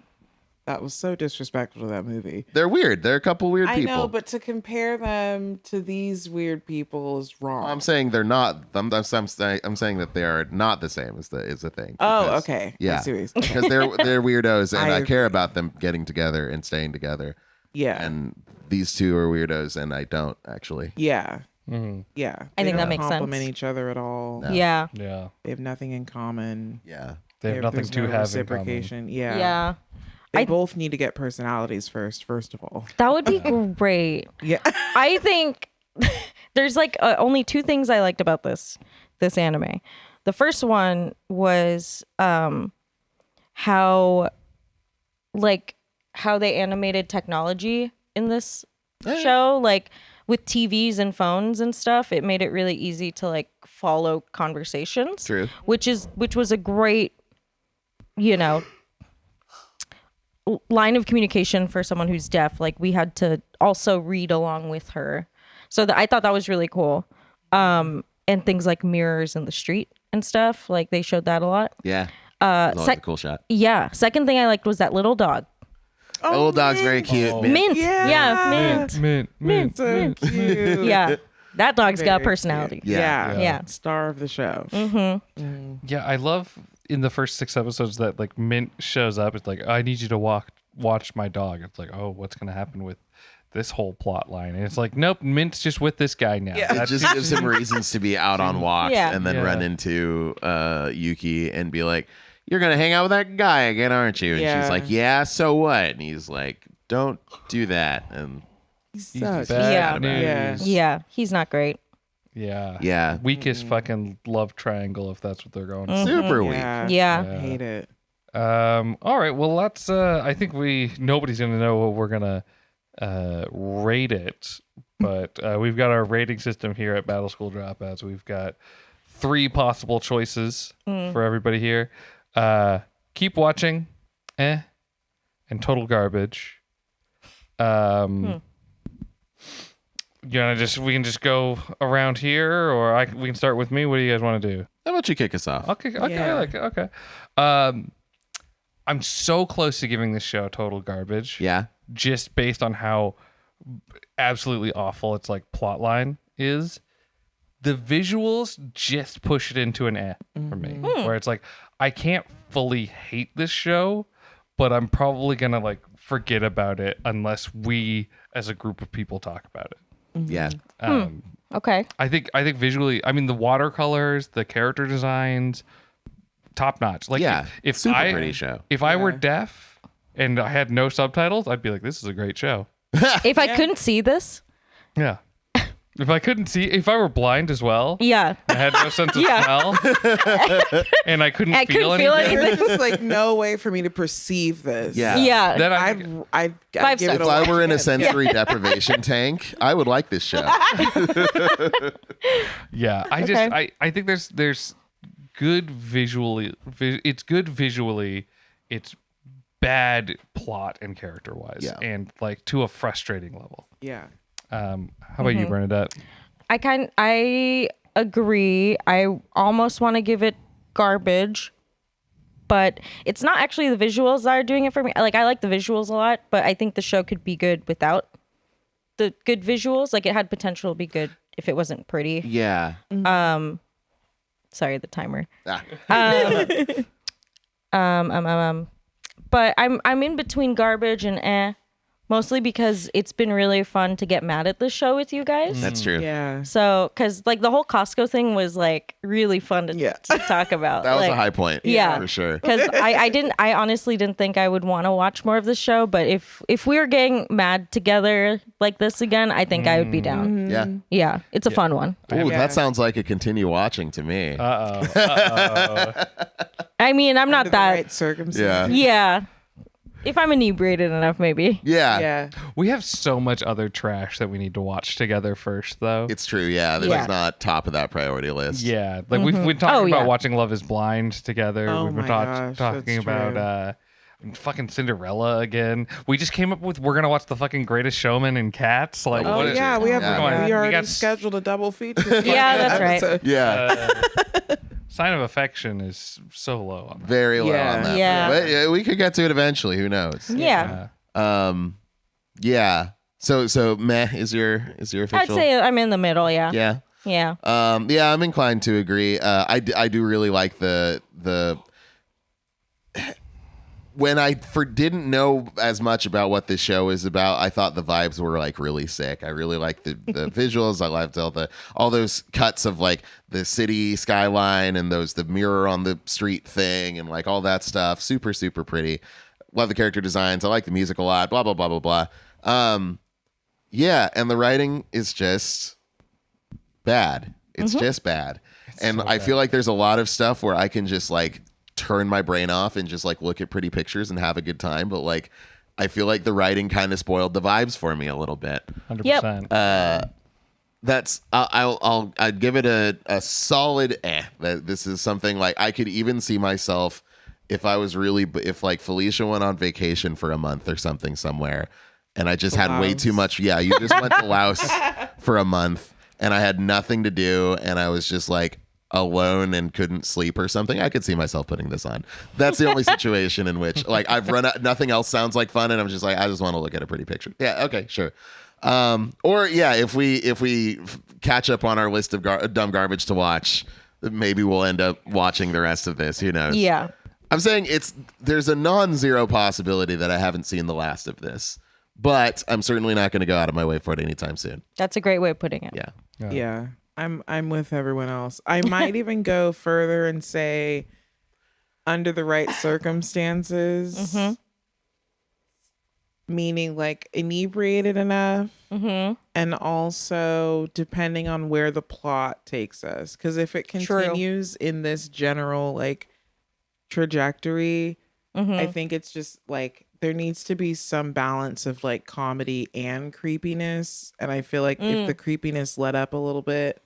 that was so disrespectful to that movie. They're weird. They're a couple weird I people. know, but to compare them to these weird people is wrong. I'm saying they're not. I'm saying that they are not the same. Is the thing. Oh, Because- okay. I Yeah, see what you're saying. because they're weirdos, and I I care agree. about them getting together and staying together. Yeah. And these two are weirdos, and I don't actually. Yeah. Mm-hmm. Yeah. I They think that don't makes sense. complement each other at all. No. Yeah. Yeah. They have nothing in common. Yeah. They have nothing There's to no have in common. reciprocation. Yeah. Yeah. They I- both need to get personalities first of all. That would be great. Yeah. I think there's like only 2 things I liked about this anime. The first one was how they animated technology in this show, like with TVs and phones and stuff. It made it really easy to like follow conversations. True. Which was a great, you know, line of communication for someone who's deaf. Like we had to also read along with her, so I thought that was really cool. And things like mirrors in the street and stuff, like they showed that a lot. Yeah. That was a cool shot. Yeah. Second thing I liked was that little dog, Old dog's very cute. Oh. Mint. Yeah. Yeah, Mint. Mint. So cute. Yeah, that dog's got Very personality. cute. Yeah. Yeah. Star of the show. Yeah, I love in the first 6 episodes that like Mint shows up. It's like, I need you to watch my dog. It's like, oh, what's gonna happen with this whole plot line? And it's like, nope, Mint's just with this guy now. Yeah. It just gives him reasons to be out on walks Yeah. and then Yeah. run into Yuki and be like, you're going to hang out with that guy again, aren't you? And Yeah. she's like, yeah, so what? And he's like, don't do that. And He's He's such bad Yeah. news. Yeah, he's not great. Yeah. yeah, Weakest fucking love triangle if that's what they're going for. super weak. Yeah. Yeah. I hate it. All right. Well, let's. I think nobody's gonna know what we're gonna rate it, but we've got our rating system here at Battle School Dropouts. We've got 3 possible choices for everybody here. Keep watching, and total garbage. we can just go around here, or we can start with me. What do you guys want to do? How about you kick us off? Okay, Yeah. I like it. Okay. I'm so close to giving this show total garbage. Yeah. Just based on how absolutely awful its like plot line is. The visuals just push it into an for me. Where it's like I can't fully hate this show, but I'm probably gonna like forget about it unless we as a group of people talk about it. Yeah. Okay. I think visually, I mean the watercolors, the character designs, top notch. Like Yeah, if super I pretty show. If I were deaf and I had no subtitles, I'd be like, this is a great show. If I couldn't see this, Yeah. If I were blind as well, yeah. I had no sense of Yeah. smell, and I couldn't I feel couldn't feel anything. anything. There's just like no way for me to perceive this. Yeah. Yeah. Then I'd 5 give it stars. If a I watch were in a again. sensory deprivation tank, I would like this show. yeah, I just I think there's good visually. It's good visually. It's bad plot and character wise, Yeah. and like to a frustrating level. Yeah. How about you, Bernadette? I agree. I almost want to give it garbage, but it's not actually the visuals that are doing it for me. Like I like the visuals a lot, but I think the show could be good without the good visuals. Like it had potential to be good if it wasn't pretty. Yeah. Sorry, the timer. Ah. But I'm in between garbage and mostly because it's been really fun to get mad at this show with you guys. That's true. Yeah. So, because like the whole Costco thing was like really fun to talk about. That was like, a high point. Yeah. For sure. Because I honestly didn't think I would want to watch more of this show. But if we were getting mad together like this again, I think I would be down. Yeah. Yeah, it's a fun one. Ooh, Yeah. that sounds like a continue watching to me. I mean, I'm not Under the that. right circumstances. Yeah. Yeah, if I'm inebriated enough, maybe. Yeah. Yeah. We have so much other trash that we need to watch together first, though. It's true. Yeah. This Yeah. is not top of that priority list. Yeah, like we've been talking Oh, about yeah. watching Love Is Blind together. Oh We've been my gosh, talking that's about fucking Cinderella again. We just came up with we're gonna watch the fucking Greatest Showman and Cats. Like, Oh what is- yeah, we have Yeah. we already got scheduled a double feature. Yeah, that's right. episode. Yeah. Sign of Affection is so low on that. Very low Yeah. on that. Yeah. But yeah, we could get to it eventually. Who knows? Yeah. Yeah. So meh is your official. I'd say I'm in the middle. Yeah. Yeah. Yeah. Yeah, I'm inclined to agree. I do really like the when I didn't know as much about what this show is about, I thought the vibes were like really sick. I really liked the visuals. I liked all those cuts of like the city skyline and the mirror on the street thing and like all that stuff. Super, super pretty. Love the character designs. I like the music a lot. Blah, blah, blah, blah, blah. Yeah, and the writing is just bad. It's just bad. And I feel like there's a lot of stuff where I can just like turn my brain off and just like look at pretty pictures and have a good time. But like, I feel like the writing kind of spoiled the vibes for me a little bit. 100%. That's I'd give it a solid That this is something like I could even see myself if like Felicia went on vacation for a month or something somewhere and I just had way too much. Yeah, you just went to Laos for a month and I had nothing to do and I was just like alone and couldn't sleep or something. I could see myself putting this on. That's the only situation in which like I've run out, nothing else sounds like fun and I'm just like I just want to look at a pretty picture. Yeah, okay, sure. Or yeah, if we catch up on our list of dumb garbage to watch, maybe we'll end up watching the rest of this. Who knows? Yeah. I'm saying there's a non-zero possibility that I haven't seen the last of this, but I'm certainly not going to go out of my way for it anytime soon. That's a great way of putting it. Yeah. Yeah. I'm with everyone else. I might even go further and say under the right circumstances. Meaning like inebriated enough and also depending on where the plot takes us. Because if it continues in this general like trajectory, I think it's just like there needs to be some balance of like comedy and creepiness. And I feel like if the creepiness let up a little bit,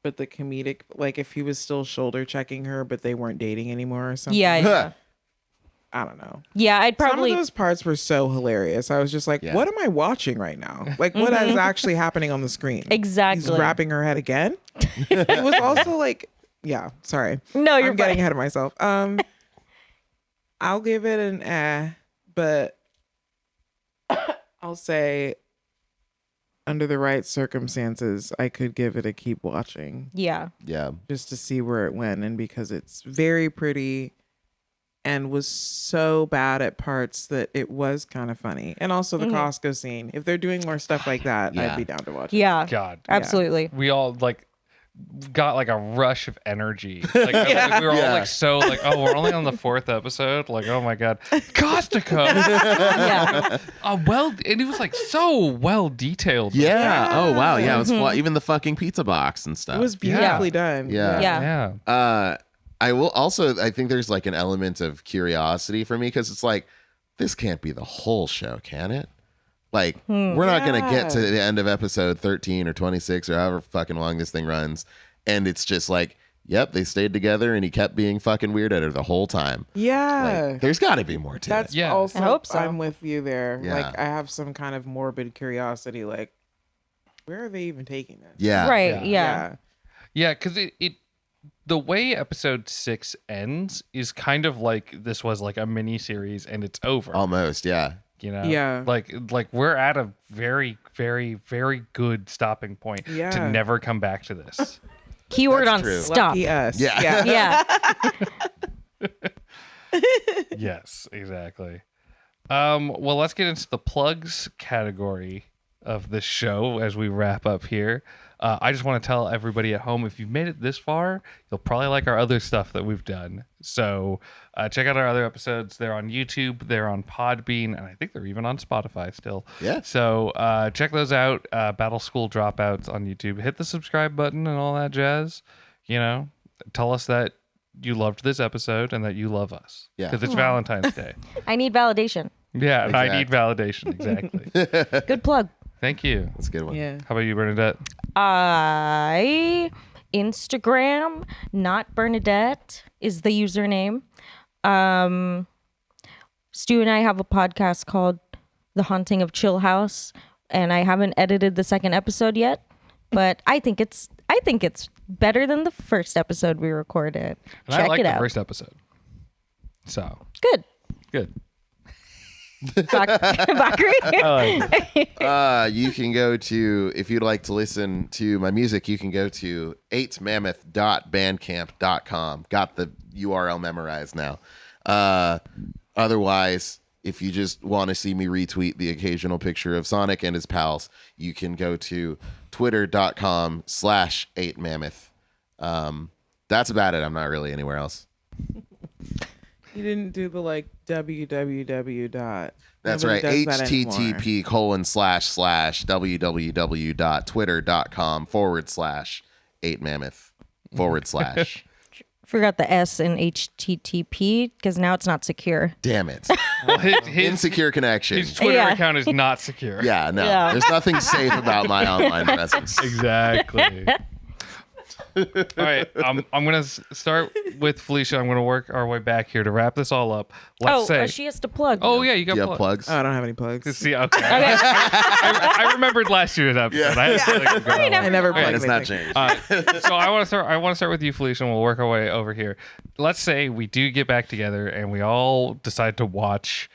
but the comedic, like if he was still shoulder checking her, but they weren't dating anymore or something. Yeah. I don't know. Yeah, I'd Some probably. of those parts were so hilarious. I was just like, what am I watching right now? Like, what is actually happening on the screen? Exactly. He's wrapping her head again. It was also like, yeah, sorry. No, you're I'm getting fine. ahead of myself. I'll give it an but I'll say under the right circumstances, I could give it a keep watching Yeah. Yeah. just to see where it went. And because it's very pretty and was so bad at parts that it was kind of funny. And also the Costco scene. If they're doing more stuff like that, Yeah. I'd be down to watch it. Yeah. God. Absolutely. We all like got like a rush of energy. Like we were all like so like, oh, we're only on the 4th episode. Like, oh my God. Costco. Yeah. Well, and it was like so well detailed. Yeah. Oh wow. Yeah. It was even the fucking pizza box and stuff. It was beautifully done. Yeah. Yeah. Yeah. I will also, I think there's like an element of curiosity for me because it's like, this can't be the whole show, can it? Like, we're not going to get to the end of episode 13 or 26 or however fucking long this thing runs. And it's just like, yep, they stayed together and he kept being fucking weird at her the whole time. Yeah. Like, there's got to be more to That's it. Yeah. also, I hope so. I'm with you there. Yeah. Like, I have some kind of morbid curiosity. Like, where are they even taking this? Yeah. Right. Yeah. Yeah, because it the way episode 6 ends is kind of like this was like a mini series and it's over. Almost. Yeah. You know? Yeah. Like we're at a very, very, very good stopping point Yeah. to never come back to this. Keyword That's on true. stop. Lucky us. Yeah. Yeah. Yes, exactly. Well, let's get into the plugs category of this show as we wrap up here. I just want to tell everybody at home, if you've made it this far, you'll probably like our other stuff that we've done. So check out our other episodes. They're on YouTube, they're on Podbean, and I think they're even on Spotify still. Yeah. So check those out. Battle School Dropouts on YouTube. Hit the subscribe button and all that jazz. You know, tell us that you loved this episode and that you love us. Yeah. Because it's Valentine's Day. I need validation. Yeah, and I need Exactly. validation. Exactly. Good plug. Thank you. That's a good one. Yeah. How about you, Bernadette? Instagram, not Bernadette is the username. Stu and I have a podcast called The Haunting of Chill House, and I haven't edited the second episode yet, but I think it's better than the first episode we recorded. And Check Oh. I like it the out. first episode. So Good. good. Bakari. You can go to, if you'd like to listen to my music, you can go to 8mammoth.bandcamp.com. Got the URL memorized now. Otherwise, if you just want to see me retweet the occasional picture of Sonic and his pals, you can go to twitter.com/8mammoth. That's about it. I'm not really anywhere else. You didn't do the like www dot. That's Nobody right. does that anymore. http://www.twitter.com/8mammoth/. Forgot the S in HTTP because now it's not secure. Damn it. Well, his Insecure connection. his Twitter Yeah. account is not secure. Yeah, no. Yeah. There's nothing safe about my online presence. Exactly. All right. I'm going to start with Felicia. I'm going to work our way back here to wrap this all up. Let's say. She has to plug. Oh, yeah. You got Do you have plugs? Oh, I don't have any plugs. See, okay. I remembered last year's episode. Yeah. I had to, like, go over. I never Right, plugged it's not anything. changed. So I want to start with you, Felicia, and we'll work our way over here. Let's say we do get back together and we all decide to watch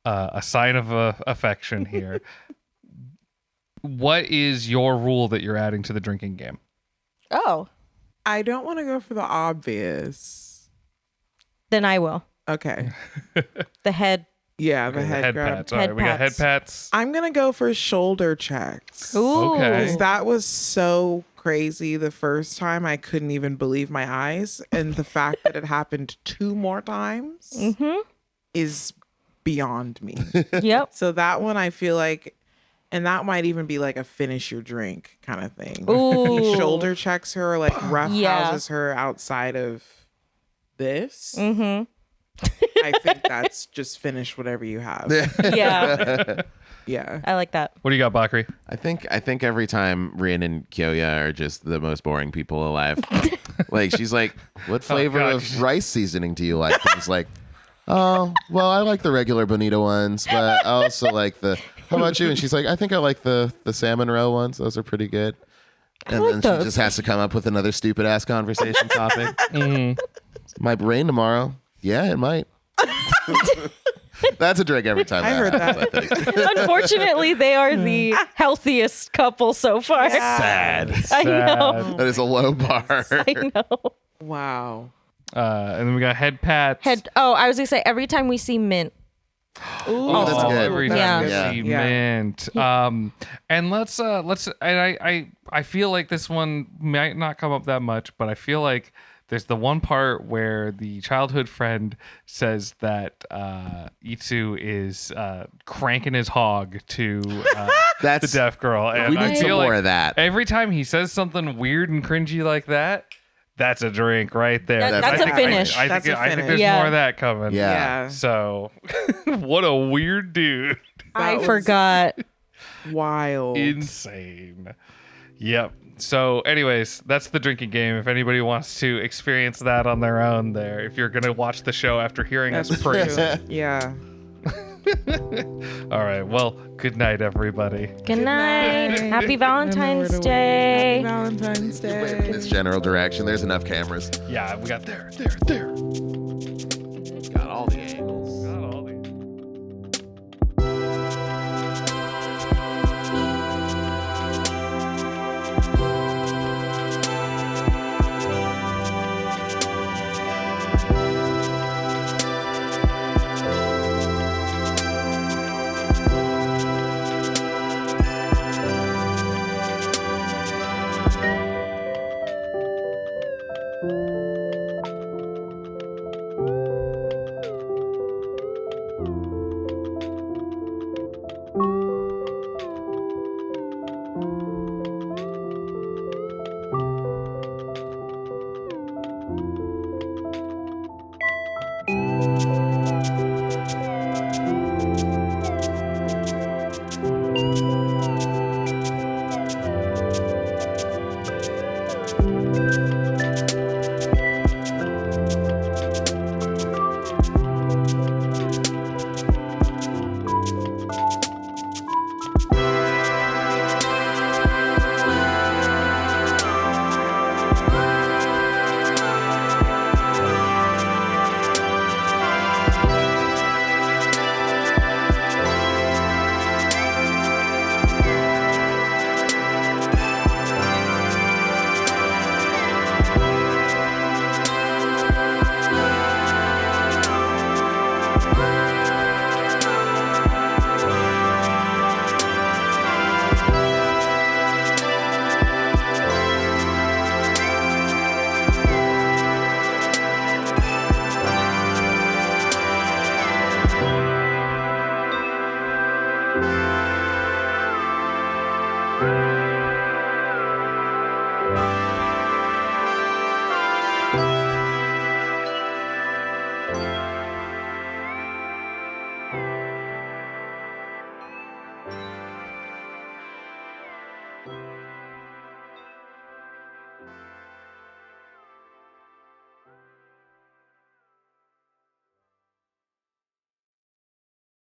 A Sign of Affection here. What is your rule that you're adding to the drinking game? Oh, I don't want to go for the obvious. then I will. Okay. The head. Yeah, the head grab. pats. All right, we got head pats. pats. I'm going to go for shoulder checks. Ooh. Okay. 'Cause that was so crazy the first time. I couldn't even believe my eyes. And the fact that it happened 2 more times is beyond me. Yep. So that one I feel like, and that might even be like a finish your drink kind of thing. Ooh. He shoulder checks her, like rough Yeah. houses her outside of this. Mm-hmm. I think that's just finish whatever you have. Yeah. Yeah. I like that. What do you got, Bakari? I think every time Rin and Kyoya are just the most boring people alive. Like she's like, what flavor God. of rice seasoning do you like? And he's like, oh, well, I like the regular bonito ones, but I also like the, how about you? And she's like, I think I like the salmon roe ones. Those are pretty good. And like then those. she just has to come up with another stupid ass conversation topic. Might rain tomorrow. Yeah, it might. That's a drink every time. I heard happens, that. I think. Unfortunately, they are the healthiest couple so far. Sad. I know. That is a low bar. I know. Wow. And then we got head pats. I was gonna say every time we see Mint. Oh, that's good. Every Yeah. time we Yeah. see Yeah. Mint. And let's and I feel like this one might not come up that much, but I feel like there's the one part where the childhood friend says that Itsu is cranking his hog to the That's deaf girl. And we I need some feel more like of that. every time he says something weird and cringy like that, that's a drink right there. That's I a think- finish. I That's think, a I think finish. there's Yeah. more of that coming. Yeah. Yeah. So, what a weird dude. I was- forgot. Wild. Insane. Yep. So, anyways, that's the drinking game. If anybody wants to experience that on their own, there. If you're gonna watch the show after hearing us That's praise it. Yeah. All right. Well, good night, everybody. Good night. night. Happy Valentine's Happy Day. Valentine's Day. in its general direction. There's enough cameras. Yeah, we got there. Got all the angles. Got all the. Bye.